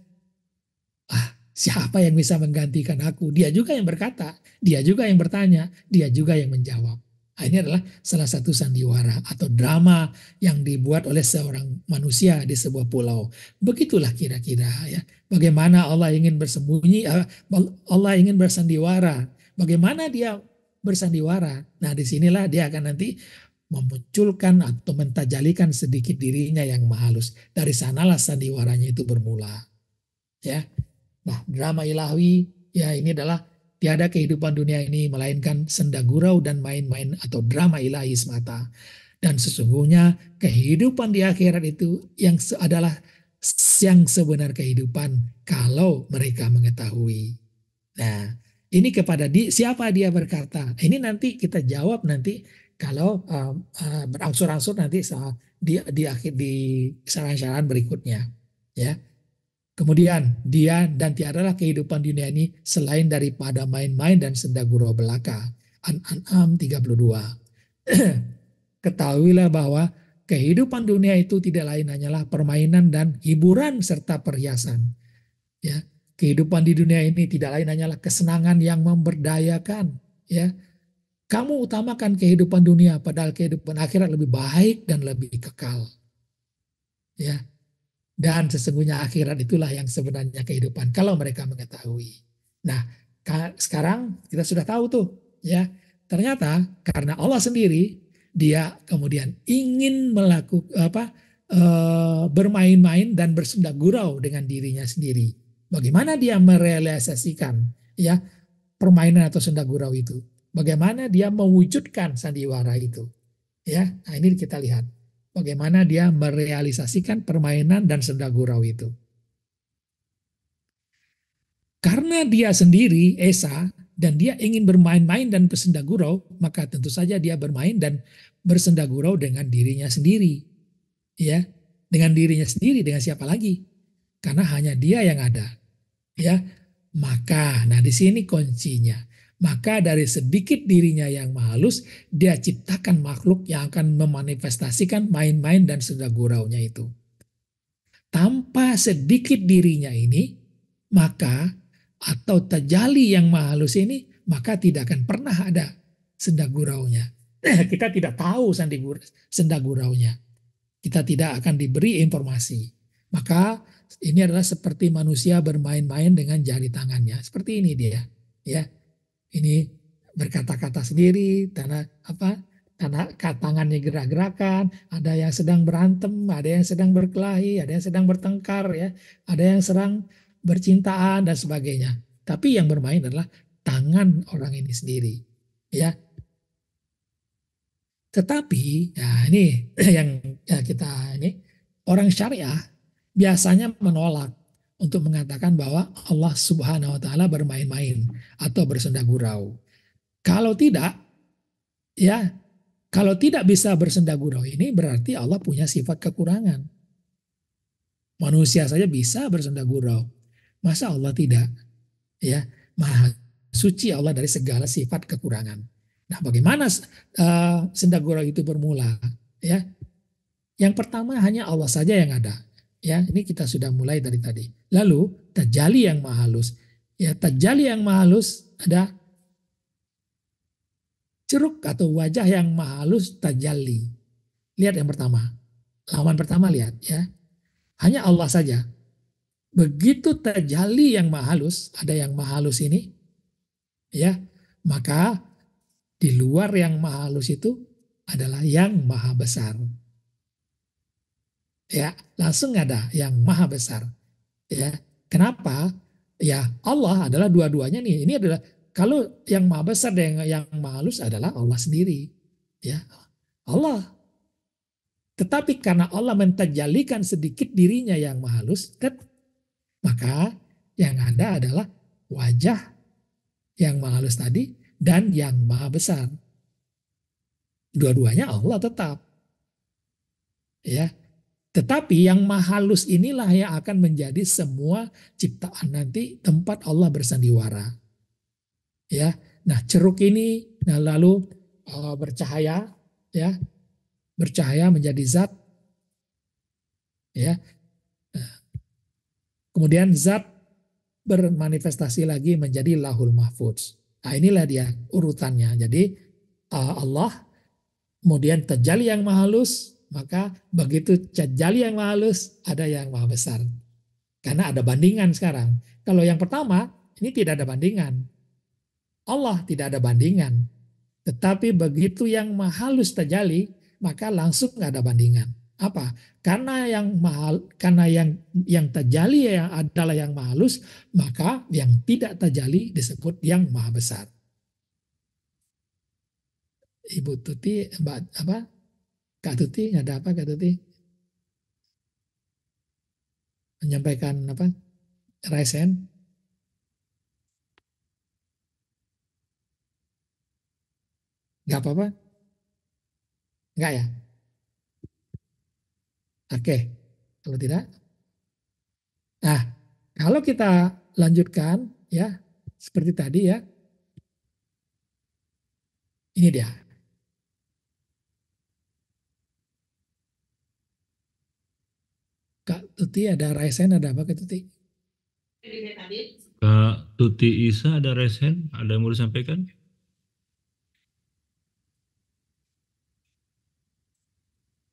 Siapa yang bisa menggantikan aku? Dia juga yang berkata, dia juga yang bertanya, dia juga yang menjawab. Nah, ini adalah salah satu sandiwara atau drama yang dibuat oleh seorang manusia di sebuah pulau. Begitulah kira-kira, ya. Bagaimana Allah ingin bersembunyi, Allah ingin bersandiwara. Bagaimana dia bersandiwara? Nah, disinilah dia akan nanti memunculkan atau mentajalikan sedikit dirinya yang halus. Dari sanalah sandiwaranya itu bermula. Ya. Nah, drama ilahi, ya, ini adalah tiada kehidupan dunia ini melainkan senda gurau dan main-main atau drama ilahi semata. Dan sesungguhnya kehidupan di akhirat itu adalah yang sebenar kehidupan kalau mereka mengetahui. Nah, ini kepada siapa dia berkata? Ini nanti kita jawab nanti kalau berangsur-angsur nanti di akhir di saran-saran berikutnya, ya. Kemudian dia dan tiadalah kehidupan dunia ini selain daripada main-main dan senda gurau belaka. An-An'am 32. Ketahuilah bahwa kehidupan dunia itu tidak lain hanyalah permainan dan hiburan serta perhiasan. Ya, kehidupan di dunia ini tidak lain hanyalah kesenangan yang memberdayakan. Ya, kamu utamakan kehidupan dunia padahal kehidupan akhirat lebih baik dan lebih kekal. Ya. Dan sesungguhnya akhirat itulah yang sebenarnya kehidupan kalau mereka mengetahui. Nah, sekarang kita sudah tahu tuh, ya. Ternyata karena Allah sendiri dia kemudian ingin bermain-main dan bersenda gurau dengan dirinya sendiri. Bagaimana dia merealisasikan, ya, permainan atau senda gurau itu? Bagaimana dia mewujudkan sandiwara itu? Ya, nah ini kita lihat. Bagaimana dia merealisasikan permainan dan senda gurau itu. Karena dia sendiri, Esa, dan dia ingin bermain-main dan bersenda gurau, maka tentu saja dia bermain dan bersenda gurau dengan dirinya sendiri. Ya, dengan dirinya sendiri, dengan siapa lagi? Karena hanya dia yang ada. Ya, maka, nah di sini kuncinya. Maka dari sedikit dirinya yang halus, dia ciptakan makhluk yang akan memanifestasikan main-main dan senda guraunya itu. Tanpa sedikit dirinya ini, maka atau tajali yang halus ini, maka tidak akan pernah ada senda guraunya. Kita tidak tahu senda guraunya. Kita tidak akan diberi informasi. Maka ini adalah seperti manusia bermain-main dengan jari tangannya. Seperti ini dia, ya. Ini berkata-kata sendiri, tangannya gerak-gerakan, ada yang sedang berantem, ada yang sedang berkelahi, ada yang sedang bertengkar, ya, ada yang sedang bercintaan dan sebagainya. Tapi yang bermain adalah tangan orang ini sendiri, ya. Tetapi, ya ini yang kita ini orang syariah biasanya menolak untuk mengatakan bahwa Allah Subhanahu wa taala bermain-main atau bersenda gurau. Kalau tidak, ya, kalau tidak bisa bersenda gurau ini berarti Allah punya sifat kekurangan. Manusia saja bisa bersenda gurau. Masa Allah tidak? Ya, Maha suci Allah dari segala sifat kekurangan. Nah, bagaimana senda gurau itu bermula? Ya, yang pertama hanya Allah saja yang ada. Ya, ini kita sudah mulai dari tadi. Lalu tajalli yang maha halus. Ya, tajalli yang maha halus ada ceruk atau wajah yang maha halus tajalli. Lihat yang pertama. Lawan pertama lihat ya. Hanya Allah saja. Begitu tajalli yang maha halus, ada yang maha halus ini, ya, maka di luar yang maha halus itu adalah yang maha besar. Ya, langsung ada yang maha besar. Ya, kenapa? Ya, Allah adalah dua-duanya nih. Ini adalah kalau yang maha besar dan yang maha halus adalah Allah sendiri. Ya, Allah. Tetapi karena Allah mentajalikan sedikit dirinya yang maha halus, maka yang ada adalah wajah yang maha halus tadi dan yang maha besar. Dua-duanya Allah tetap. Ya, tetapi yang maha halus inilah yang akan menjadi semua ciptaan nanti tempat Allah bersandiwara. Ya, nah ceruk ini, nah lalu bercahaya, ya, bercahaya menjadi zat, ya. Kemudian zat bermanifestasi lagi menjadi lahul mahfudz. Nah inilah dia urutannya. Jadi Allah, kemudian tajalli yang maha halus, maka begitu tajalli yang maha halus ada yang maha besar. Karena ada bandingan sekarang. Kalau yang pertama ini tidak ada bandingan. Allah tidak ada bandingan. Tetapi begitu yang maha halus tajalli, maka langsung nggak ada bandingan. Apa? Karena yang mahal, karena yang tajalli yang adalah yang maha halus, maka yang tidak tajalli disebut yang maha besar. Ibu Tuti, Mbak apa? Kak Tuti, ada apa Kak Tuti? Menyampaikan apa? Raisen? Gak apa-apa? Enggak ya? Oke, kalau tidak. Nah, kalau kita lanjutkan ya, seperti tadi ya. Ini dia. Kak Tuti ada Raisen, ada apa Kak Tuti? Kak Tuti Isa ada resen? Ada yang mau disampaikan?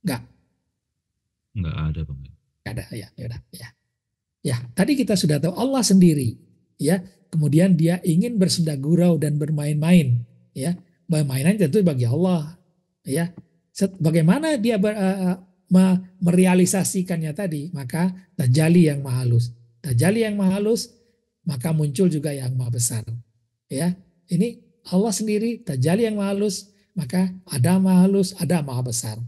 Enggak, Enggak ada, Bang. enggak ada ya, ya udah ya. Ya, tadi kita sudah tahu Allah sendiri, ya. Kemudian dia ingin bersenda gurau dan bermain-main, ya. Bermainan tentu bagi Allah, ya. Bagaimana dia merealisasikannya tadi? Maka tajalli yang maha halus. Tajalli yang maha halus, maka muncul juga yang maha besar. Ya, ini Allah sendiri, tajalli yang maha halus, maka ada maha halus, ada maha besar.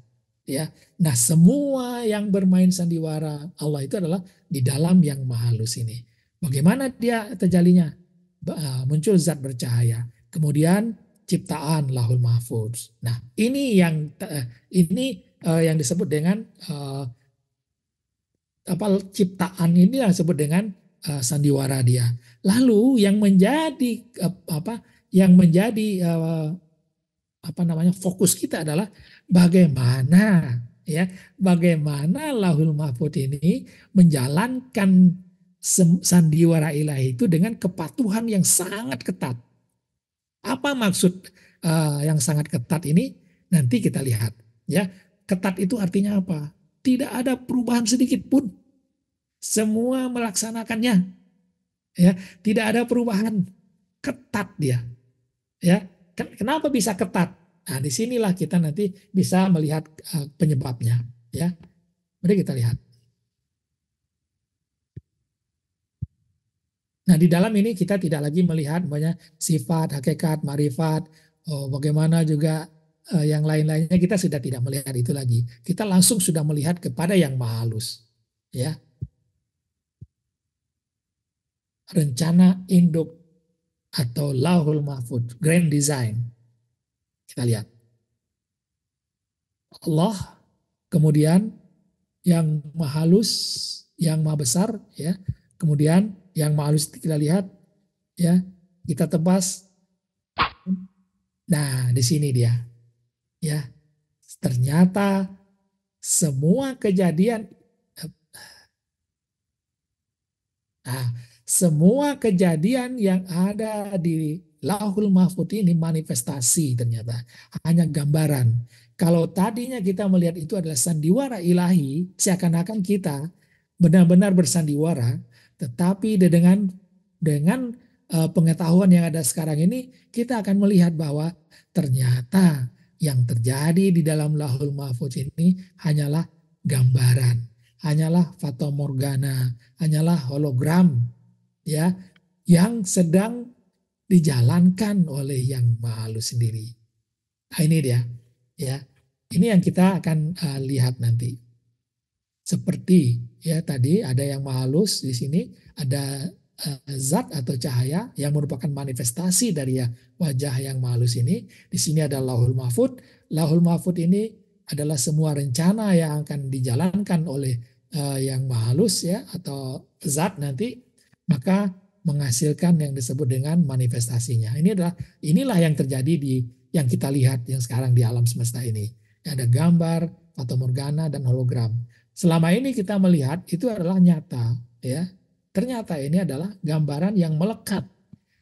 Ya, nah semua yang bermain sandiwara Allah itu adalah di dalam yang maha halus ini. Bagaimana dia terjalinya? Muncul zat bercahaya. Kemudian ciptaan lahul mahfudz. Nah ini yang disebut dengan apa ciptaan ini yang disebut dengan sandiwara dia. Lalu yang menjadi apa namanya fokus kita adalah bagaimana lahul mahfudz ini menjalankan sandiwara ilahi itu dengan kepatuhan yang sangat ketat. Apa maksud yang sangat ketat ini? Nanti kita lihat. Ya, ketat itu artinya apa? Tidak ada perubahan sedikit pun. Semua melaksanakannya. Ya, tidak ada perubahan. Ketat dia. Ya, kenapa bisa ketat? Nah, disinilah kita nanti bisa melihat penyebabnya. Ya, mari kita lihat. Nah, di dalam ini kita tidak lagi melihat banyak sifat, hakikat, marifat, bagaimana juga yang lain-lainnya kita sudah tidak melihat itu lagi. Kita langsung sudah melihat kepada yang maha halus. Ya. Rencana induk atau Lauhul Mahfud, Grand Design. Kita lihat. Allah, kemudian yang maha halus, yang maha besar, ya. Kemudian yang maha halus kita lihat, ya. Kita tebas. Nah, di sini dia, ya. Ternyata semua kejadian, nah, semua kejadian yang ada di Lauhul Mahfud ini manifestasi ternyata, hanya gambaran. Kalau tadinya kita melihat itu adalah sandiwara ilahi, seakan-akan kita benar-benar bersandiwara, tetapi dengan pengetahuan yang ada sekarang ini, kita akan melihat bahwa ternyata yang terjadi di dalam Lauhul Mahfud ini hanyalah gambaran, hanyalah fatamorgana, hanyalah hologram, ya, yang sedang dijalankan oleh Yang Maha Halus sendiri. Nah, ini dia, ya. Ini yang kita akan lihat nanti. Seperti ya tadi ada Yang Maha Halus di sini, ada zat atau cahaya yang merupakan manifestasi dari ya wajah Yang Maha Halus ini. Di sini ada Lauhul Mahfud. Lauhul Mahfud ini adalah semua rencana yang akan dijalankan oleh Yang Maha Halus ya, atau zat nanti, maka menghasilkan yang disebut dengan manifestasinya. Inilah yang terjadi di yang kita lihat yang sekarang di alam semesta ini. Ada gambar, fatamorgana, dan hologram. Selama ini kita melihat itu adalah nyata, ya. Ternyata ini adalah gambaran yang melekat,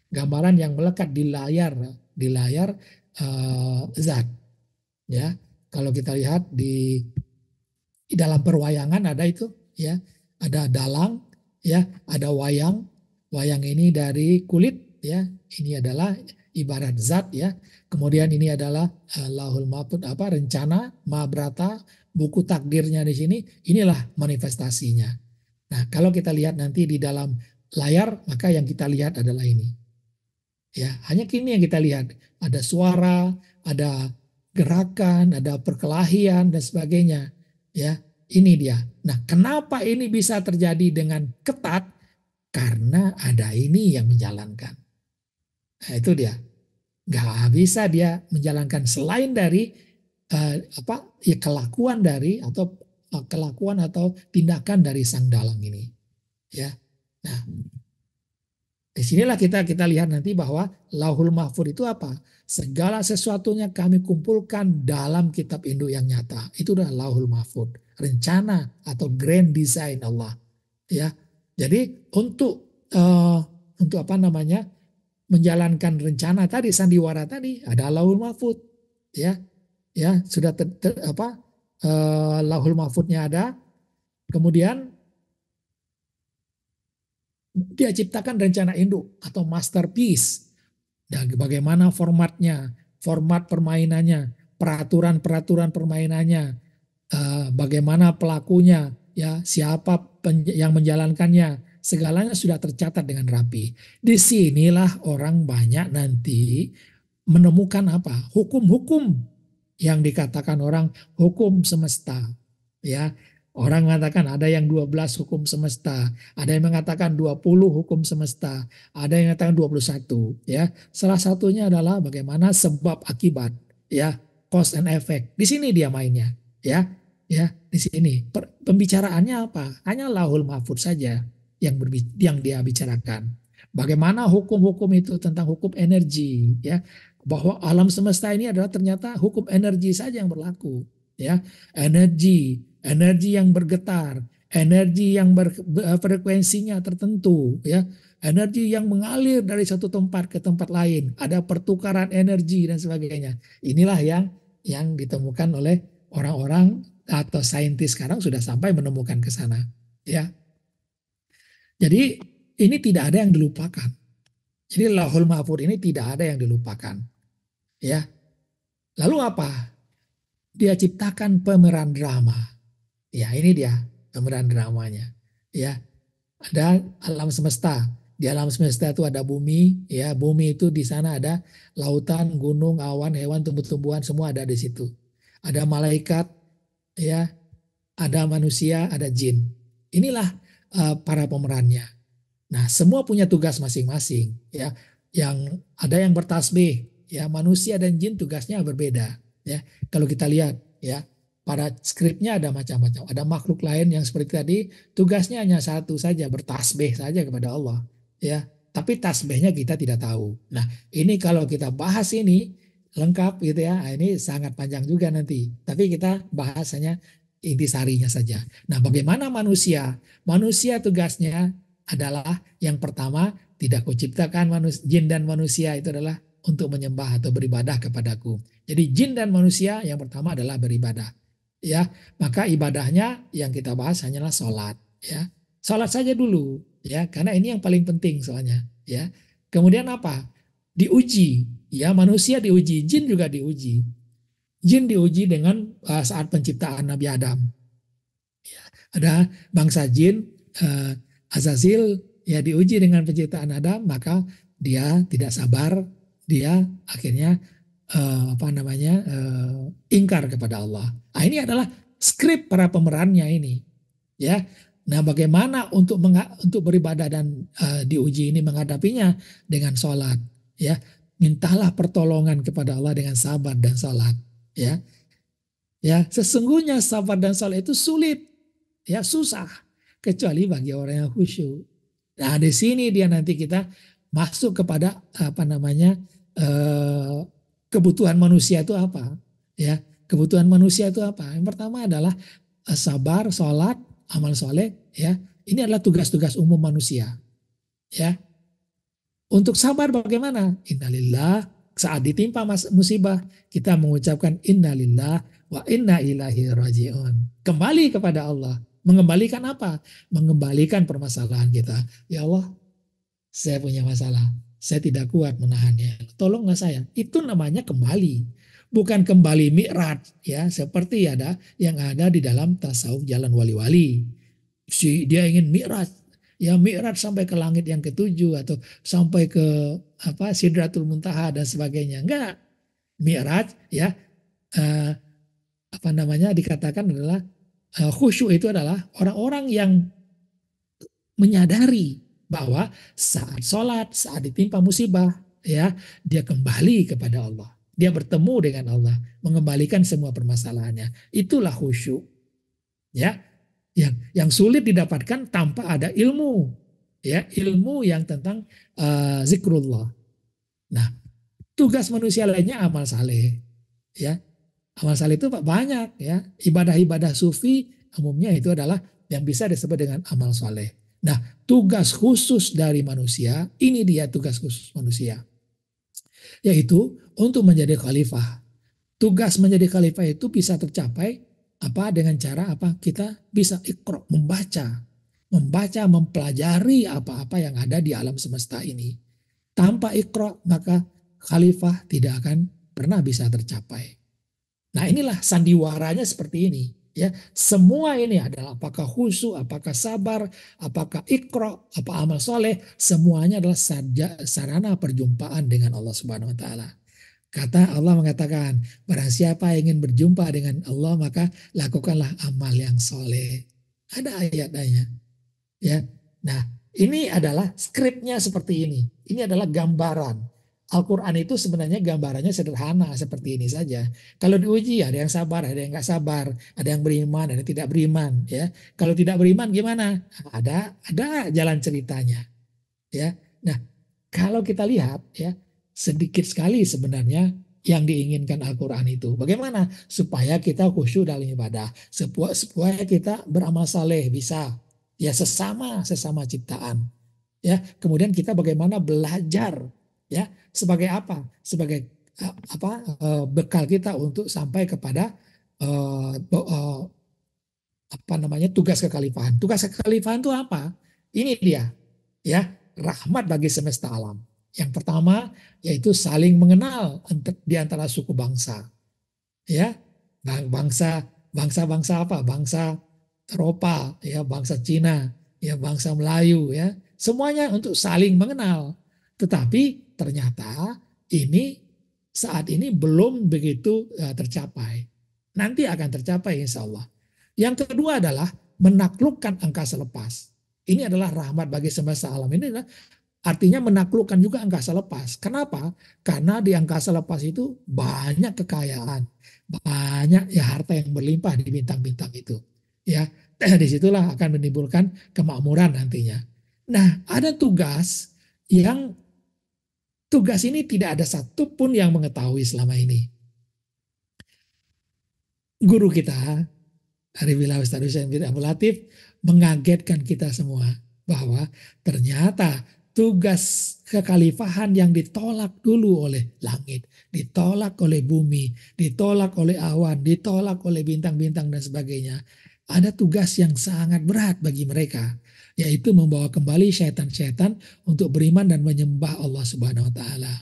gambaran yang melekat di layar zat, ya. Kalau kita lihat di dalam perwayangan ada itu, ya, ada dalang, ya, ada wayang. Wayang ini dari kulit, ya. Ini adalah ibarat zat, ya. Kemudian ini adalah Lauhul Mahfud, rencana Mahabharata, buku takdirnya di sini. Inilah manifestasinya. Nah, kalau kita lihat nanti di dalam layar, maka yang kita lihat adalah ini. Ya, hanya kini yang kita lihat. Ada suara, ada gerakan, ada perkelahian dan sebagainya. Ya, ini dia. Nah, kenapa ini bisa terjadi dengan ketat? Karena ada ini yang menjalankan. Nah, itu dia. Gak bisa dia menjalankan selain dari kelakuan atau tindakan dari sang dalang ini. Ya. Nah, disinilah kita lihat nanti bahwa Lauhul Mahfud itu apa? Segala sesuatunya kami kumpulkan dalam kitab induk yang nyata. Itu adalah Lauhul Mahfud, rencana atau grand design Allah. Ya. Jadi untuk menjalankan rencana tadi, sandiwara tadi, ada Lauhul Mahfud, ya, sudah Lauhul Mahfudnya ada, kemudian dia ciptakan rencana induk atau masterpiece, dan bagaimana formatnya, format permainannya, peraturan permainannya, bagaimana pelakunya, ya, siapa yang menjalankannya, segalanya sudah tercatat dengan rapi. Disinilah orang banyak nanti menemukan apa? Hukum-hukum yang dikatakan orang hukum semesta. Ya, orang mengatakan ada yang 12 hukum semesta, ada yang mengatakan 20 hukum semesta, ada yang mengatakan 21. Ya, salah satunya adalah bagaimana sebab akibat, ya, cause and effect. Di sini dia mainnya, ya. Ya, di sini pembicaraannya apa? Hanya Lauhul Mahfud saja yang dia bicarakan. Bagaimana hukum-hukum itu tentang hukum energi, ya, bahwa alam semesta ini adalah ternyata hukum energi saja yang berlaku, ya, energi yang bergetar, energi yang frekuensinya tertentu, ya, energi yang mengalir dari satu tempat ke tempat lain, ada pertukaran energi dan sebagainya. Inilah yang ditemukan oleh orang-orang atau saintis sekarang sudah sampai menemukan ke sana, ya. Jadi ini tidak ada yang dilupakan. Jadi Lauhul Mahfud ini tidak ada yang dilupakan, ya. Lalu apa? Dia ciptakan pemeran drama. Ya, ini dia pemeran dramanya, ya. Ada alam semesta. Di alam semesta itu ada bumi, ya. Bumi itu di sana ada lautan, gunung, awan, hewan, tumbuh-tumbuhan, semua ada di situ. Ada malaikat, ya, ada manusia, ada jin. Inilah para pemerannya. Nah, semua punya tugas masing-masing, ya. ada yang bertasbih, ya manusia dan jin tugasnya berbeda, ya. Kalau kita lihat, ya pada skripnya ada macam-macam, ada makhluk lain yang seperti tadi tugasnya hanya satu saja, bertasbih saja kepada Allah, ya. Tapi tasbihnya kita tidak tahu. Nah, ini kalau kita bahas ini lengkap gitu ya, ini sangat panjang juga nanti. Tapi kita bahasanya intisarinya saja. Nah, bagaimana manusia? Manusia tugasnya adalah yang pertama, tidak kuciptakan jin dan manusia itu adalah untuk menyembah atau beribadah kepadaku. Jadi jin dan manusia yang pertama adalah beribadah. Ya, maka ibadahnya yang kita bahas hanyalah sholat. Ya, sholat saja dulu. Ya, karena ini yang paling penting soalnya. Ya, kemudian apa? Diuji. Ya, manusia diuji, jin juga diuji. Jin diuji dengan saat penciptaan Nabi Adam. Ya, ada bangsa jin, Azazil, ya diuji dengan penciptaan Adam, maka dia tidak sabar, dia akhirnya ingkar kepada Allah. Nah, ini adalah skrip para pemerannya ini, ya. Nah, bagaimana untuk beribadah dan diuji ini menghadapinya dengan sholat, ya. Mintalah pertolongan kepada Allah dengan sabar dan sholat, ya. Ya, sesungguhnya sabar dan sholat itu sulit, ya susah, kecuali bagi orang yang khusyuk. Nah, di sini dia nanti kita masuk kepada kebutuhan manusia itu apa? Ya, kebutuhan manusia itu apa? Yang pertama adalah sabar, sholat, amal soleh. Ya, ini adalah tugas-tugas umum manusia. Ya, untuk sabar bagaimana? Innalillah. Saat ditimpa musibah, kita mengucapkan innalillah wa inna ilaihi rajiun. Kembali kepada Allah. Mengembalikan apa? Mengembalikan permasalahan kita. Ya Allah, saya punya masalah. Saya tidak kuat menahannya. Tolonglah saya. Itu namanya kembali. Bukan kembali mi'raj, ya, seperti yang ada di dalam tasawuf jalan wali-wali. Dia ingin mi'raj, ya mi'raj sampai ke langit yang ketujuh atau sampai ke Sidratul Muntaha dan sebagainya. Enggak. Mi'raj, ya dikatakan adalah khusyuk itu adalah orang-orang yang menyadari bahwa saat sholat, saat ditimpa musibah, ya dia kembali kepada Allah. Dia bertemu dengan Allah, mengembalikan semua permasalahannya. Itulah khusyuk. Ya, yang sulit didapatkan tanpa ada ilmu. Ya, ilmu yang tentang zikrullah. Nah, tugas manusia lainnya amal saleh. Ya, amal saleh itu banyak. Ya, ibadah-ibadah sufi umumnya itu adalah yang bisa disebut dengan amal saleh. Nah, tugas khusus dari manusia, ini dia tugas khusus manusia, yaitu untuk menjadi khalifah. Tugas menjadi khalifah itu bisa tercapai dengan cara kita bisa iqra, membaca, mempelajari apa-apa yang ada di alam semesta ini. Tanpa iqra, maka khalifah tidak akan pernah bisa tercapai. Nah, inilah sandiwaranya seperti ini. Ya, semua ini adalah apakah khusyuk, apakah sabar, apakah iqra, apa amal soleh, semuanya adalah sarana perjumpaan dengan Allah Subhanahu Wa Taala. Kata Allah mengatakan, barang siapa ingin berjumpa dengan Allah maka lakukanlah amal yang soleh. Ada ayat-ayatnya. Ya, nah ini adalah skripnya seperti ini. Ini adalah gambaran. Al-Quran itu sebenarnya gambarannya sederhana seperti ini saja. Kalau diuji ada yang sabar, ada yang nggak sabar, ada yang beriman, ada yang tidak beriman. Ya, kalau tidak beriman gimana? Ada jalan ceritanya. Ya, nah kalau kita lihat ya sedikit sekali sebenarnya yang diinginkan Al-Quran itu. Bagaimana? Supaya kita khusyuk dalam ibadah, supaya kita beramal saleh bisa ya sesama ciptaan. Ya, kemudian kita bagaimana belajar ya sebagai apa? Sebagai bekal kita untuk sampai kepada tugas kekhalifahan. Tugas kekhalifahan itu apa? Ini dia ya, rahmat bagi semesta alam. Yang pertama yaitu saling mengenal di antara suku bangsa. Ya, bangsa apa? Bangsa Eropa, ya, bangsa Cina, ya, bangsa Melayu, ya. Semuanya untuk saling mengenal. Tetapi ternyata ini saat ini belum begitu tercapai. Nanti akan tercapai insya Allah. Yang kedua adalah menaklukkan angkasa lepas. Ini adalah rahmat bagi semesta alam. Ini adalah Artinya menaklukkan juga angkasa lepas. Kenapa? Karena di angkasa lepas itu banyak kekayaan, banyak ya harta yang berlimpah di bintang-bintang itu. Ya, disitulah akan menimbulkan kemakmuran nantinya. Nah, ada yang tugas ini tidak ada satupun yang mengetahui selama ini. Guru kita, Arifillah Ustaz Hussein bin Abdul Latif, mengagetkan kita semua bahwa ternyata tugas kekhalifahan yang ditolak dulu oleh langit, ditolak oleh bumi, ditolak oleh awan, ditolak oleh bintang-bintang dan sebagainya. Ada tugas yang sangat berat bagi mereka, yaitu membawa kembali syaitan-syaitan untuk beriman dan menyembah Allah Subhanahu wa taala.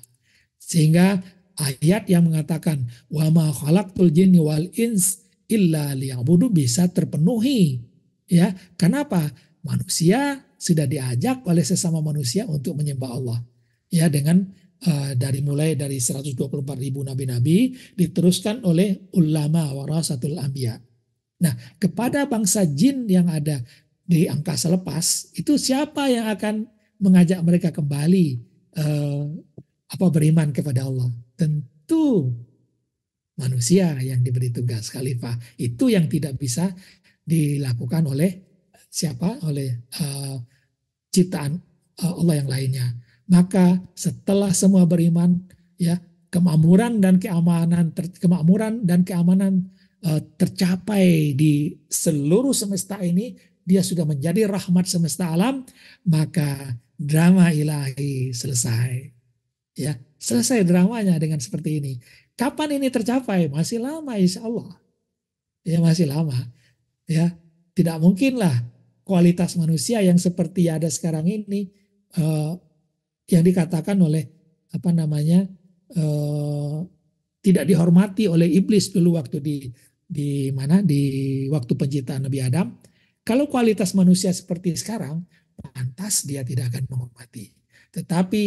Sehingga ayat yang mengatakan wa ma khalaqtul jinni wal ins illa liya'budu bisa terpenuhi. Ya, kenapa? Manusia sudah diajak oleh sesama manusia untuk menyembah Allah. Ya, dengan mulai dari 124.000 nabi-nabi diteruskan oleh ulama warasatul anbiya. Nah, kepada bangsa jin yang ada di angkasa lepas, itu siapa yang akan mengajak mereka kembali beriman kepada Allah? Tentu manusia yang diberi tugas khalifah. Itu yang tidak bisa dilakukan oleh siapa? Oleh ciptaan Allah yang lainnya. Maka setelah semua beriman, ya kemakmuran dan keamanan tercapai di seluruh semesta ini, dia sudah menjadi rahmat semesta alam, maka drama ilahi selesai. Ya, selesai dramanya dengan seperti ini. Kapan ini tercapai? Masih lama, insya Allah. Ya, masih lama. Ya, tidak mungkinlah kualitas manusia yang seperti ada sekarang ini yang dikatakan oleh tidak dihormati oleh iblis dulu waktu di waktu penciptaan Nabi Adam. Kalau kualitas manusia seperti sekarang, pantas dia tidak akan menghormati. Tetapi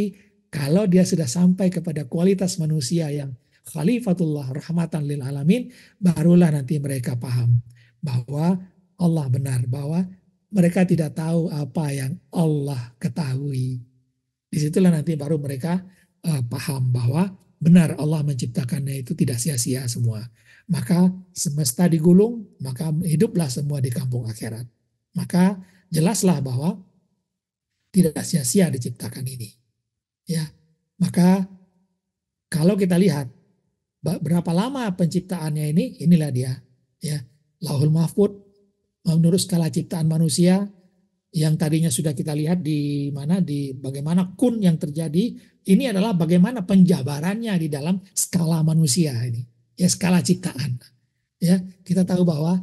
kalau dia sudah sampai kepada kualitas manusia yang khalifatullah rahmatan lil alamin, barulah nanti mereka paham bahwa Allah benar, bahwa mereka tidak tahu apa yang Allah ketahui. Disitulah nanti baru mereka paham bahwa benar Allah menciptakannya itu tidak sia-sia semua. Maka semesta digulung, maka hiduplah semua di kampung akhirat. Maka jelaslah bahwa tidak sia-sia diciptakan ini. Ya, maka kalau kita lihat berapa lama penciptaannya ini, inilah dia. Ya, Lauhul Mahfud menurut skala ciptaan manusia yang tadinya sudah kita lihat di bagaimana kun yang terjadi, ini adalah bagaimana penjabarannya di dalam skala manusia ini. Ya, skala ciptaan. Ya, kita tahu bahwa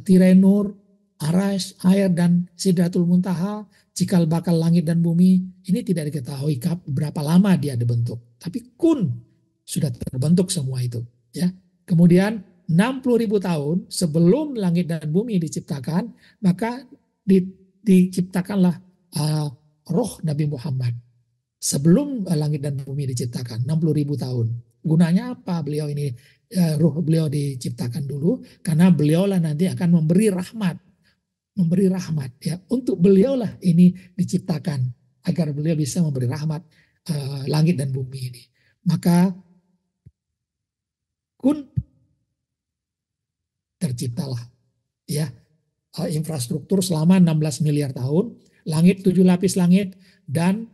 tirai nur, arash, air dan sidratul muntaha, cikal bakal langit dan bumi, ini tidak diketahui berapa lama dia dibentuk. Tapi kun sudah terbentuk semua itu. Ya. Kemudian 60.000 tahun sebelum langit dan bumi diciptakan, maka diciptakanlah roh Nabi Muhammad. Sebelum langit dan bumi diciptakan, 60.000 tahun. Gunanya apa beliau ini, ruh beliau diciptakan dulu? Karena beliaulah nanti akan memberi rahmat ya, untuk beliaulah ini diciptakan agar beliau bisa memberi rahmat langit dan bumi ini. Maka kun terciptalah ya infrastruktur selama 16 miliar tahun, langit 7 lapis langit dan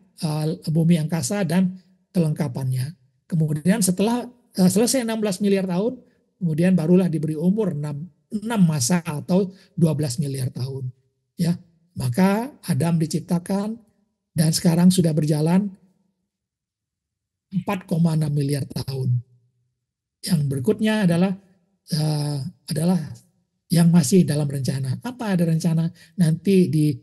bumi angkasa dan kelengkapannya. Kemudian setelah selesai 16 miliar tahun, kemudian barulah diberi umur 6 masa atau 12 miliar tahun. Ya, maka Adam diciptakan dan sekarang sudah berjalan 4,6 miliar tahun. Yang berikutnya adalah yang masih dalam rencana. Apa ada rencana nanti di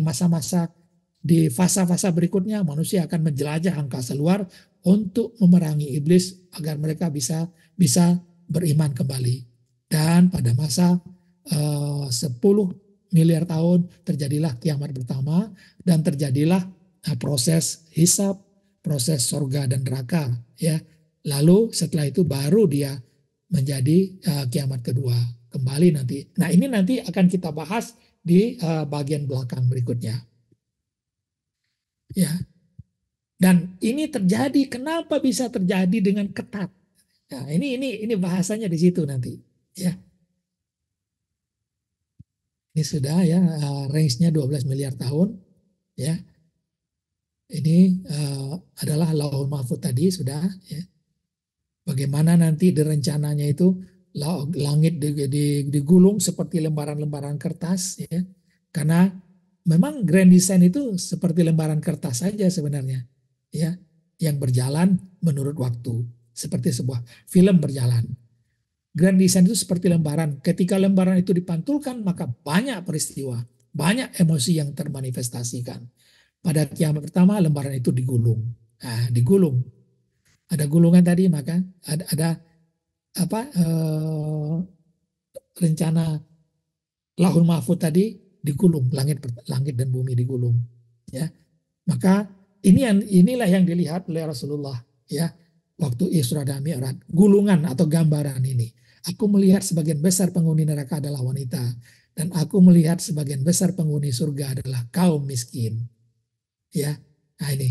masa-masa di fasa-fasa berikutnya manusia akan menjelajah angkasa luar untuk memerangi iblis agar mereka bisa beriman kembali. Dan pada masa 10 miliar tahun terjadilah kiamat pertama dan terjadilah proses hisab, proses sorga dan neraka. Ya, lalu setelah itu baru dia menjadi kiamat kedua kembali nanti. Nah ini nanti akan kita bahas di bagian belakang berikutnya. Ya. Dan ini terjadi, kenapa bisa terjadi dengan ketat? Nah, ini bahasanya di situ nanti. Ya, ini sudah ya range-nya 12 miliar tahun. Ya, ini adalah Lauhul Mahfuz tadi sudah. Ya. Bagaimana nanti rencananya itu langit digulung seperti lembaran-lembaran kertas, ya. Karena memang grand design itu seperti lembaran kertas saja sebenarnya, ya, yang berjalan menurut waktu, seperti sebuah film berjalan. Grand design itu seperti lembaran. Ketika lembaran itu dipantulkan, maka banyak peristiwa, banyak emosi yang termanifestasikan. Pada kiamat pertama, lembaran itu digulung. Nah, digulung. Ada gulungan tadi, maka ada apa rencana Lahul Mahfuz tadi digulung, langit dan bumi digulung, ya. Maka inilah yang dilihat oleh Rasulullah, ya, waktu Isra dan Mi'raj, gulungan atau gambaran ini. Aku melihat sebagian besar penghuni neraka adalah wanita, dan aku melihat sebagian besar penghuni surga adalah kaum miskin, ya. Nah, ini.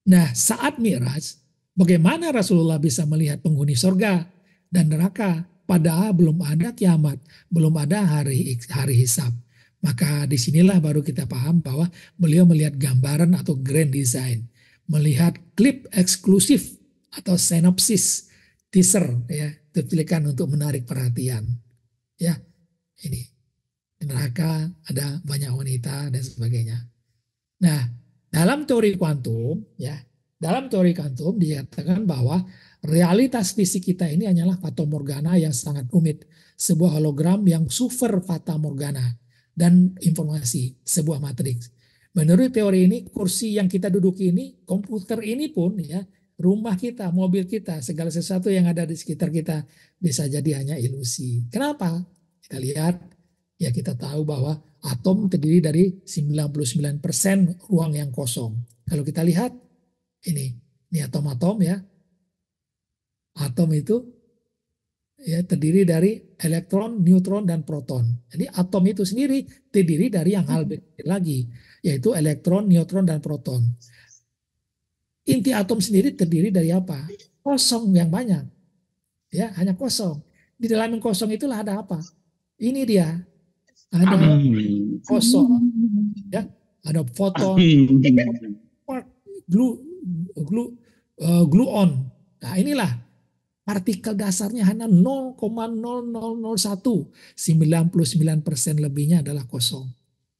Nah, saat Mi'raj, bagaimana Rasulullah bisa melihat penghuni surga dan neraka? Padahal belum ada kiamat, belum ada hari hisab. Maka disinilah baru kita paham bahwa beliau melihat gambaran atau grand design, melihat klip eksklusif atau sinopsis teaser, ya, cuplikan untuk menarik perhatian. Ya, ini di neraka ada banyak wanita dan sebagainya. Nah, dalam teori kuantum, ya, dalam teori kuantum dikatakan bahwa realitas fisik kita ini hanyalah fatamorgana yang sangat rumit, sebuah hologram yang super fatamorgana dan informasi, sebuah matriks. Menurut teori ini, kursi yang kita duduki ini, komputer ini pun, ya, rumah kita, mobil kita, segala sesuatu yang ada di sekitar kita bisa jadi hanya ilusi. Kenapa? Kita lihat, ya, kita tahu bahwa atom terdiri dari 99% ruang yang kosong. Kalau kita lihat ini atom-atom, ya. Atom itu, ya, terdiri dari elektron, neutron, dan proton. Jadi atom itu sendiri terdiri dari yang hal berbeda lagi, yaitu elektron, neutron, dan proton. Inti atom sendiri terdiri dari apa? Kosong yang banyak. Ya, hanya kosong. Di dalam yang kosong itulah ada apa? Ini dia. Ada kosong, ya, ada foton, gluon. Nah, inilah partikel dasarnya hanya 0,0001, 99% lebihnya adalah kosong.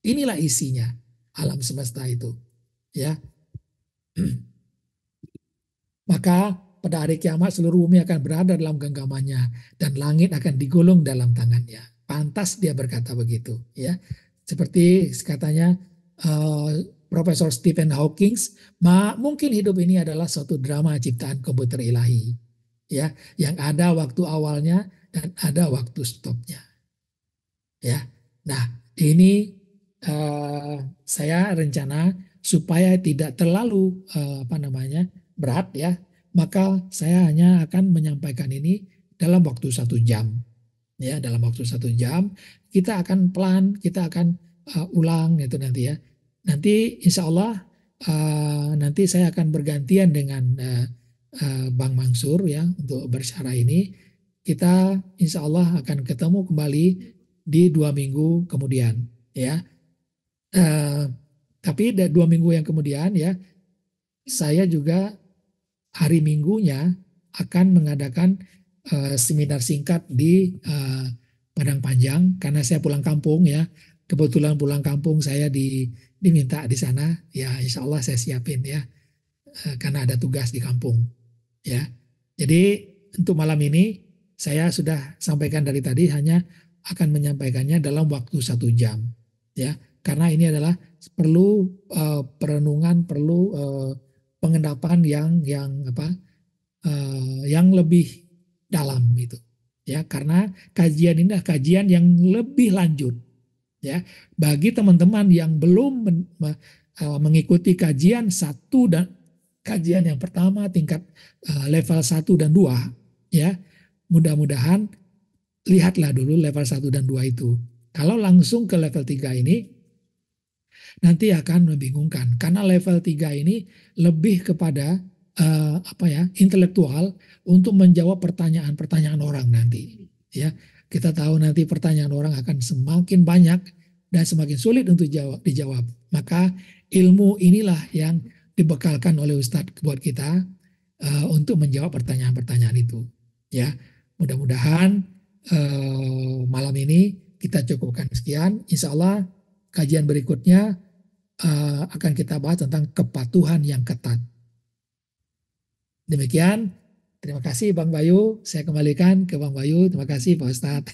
Inilah isinya alam semesta itu, ya. Maka pada hari kiamat seluruh bumi akan berada dalam genggamannya dan langit akan digulung dalam tangannya. Pantas dia berkata begitu, ya. Seperti katanya Profesor Stephen Hawking, mungkin hidup ini adalah suatu drama ciptaan komputer ilahi, ya, yang ada waktu awalnya dan ada waktu stopnya, ya. Nah, ini saya rencana supaya tidak terlalu berat, ya, maka saya hanya akan menyampaikan ini dalam waktu 1 jam, ya. Dalam waktu 1 jam kita akan pelan, kita akan ulang itu nanti, ya. Nanti insya Allah nanti saya akan bergantian dengan Bang Mansur, ya, untuk bersyarah ini. Kita insya Allah akan ketemu kembali di 2 minggu kemudian, ya. Tapi 2 minggu yang kemudian, ya, saya juga hari Minggunya akan mengadakan seminar singkat di Padang Panjang karena saya pulang kampung, ya. Kebetulan pulang kampung saya diminta di sana, ya, insya Allah saya siapin, ya, karena ada tugas di kampung, ya. Jadi untuk malam ini saya sudah sampaikan dari tadi, hanya akan menyampaikannya dalam waktu 1 jam, ya, karena ini adalah perlu perenungan, perlu pengendapan yang lebih dalam itu, ya, karena kajian ini adalah kajian yang lebih lanjut, ya, bagi teman-teman yang belum mengikuti kajian 1 dan kajian yang pertama tingkat level 1 dan 2, ya, mudah-mudahan lihatlah dulu level 1 dan 2 itu, Kalau langsung ke level 3 ini nanti akan membingungkan karena level 3 ini lebih kepada apa ya, intelektual untuk menjawab pertanyaan-pertanyaan orang nanti. Ya, kita tahu nanti pertanyaan orang akan semakin banyak dan semakin sulit untuk dijawab. Maka ilmu inilah yang dibekalkan oleh Ustadz buat kita untuk menjawab pertanyaan-pertanyaan itu. Ya, mudah-mudahan malam ini kita cukupkan sekian. Insya Allah kajian berikutnya akan kita bahas tentang kepatuhan yang ketat. Demikian, terima kasih Bang Bayu. Saya kembalikan ke Bang Bayu. Terima kasih Pak Ustadz.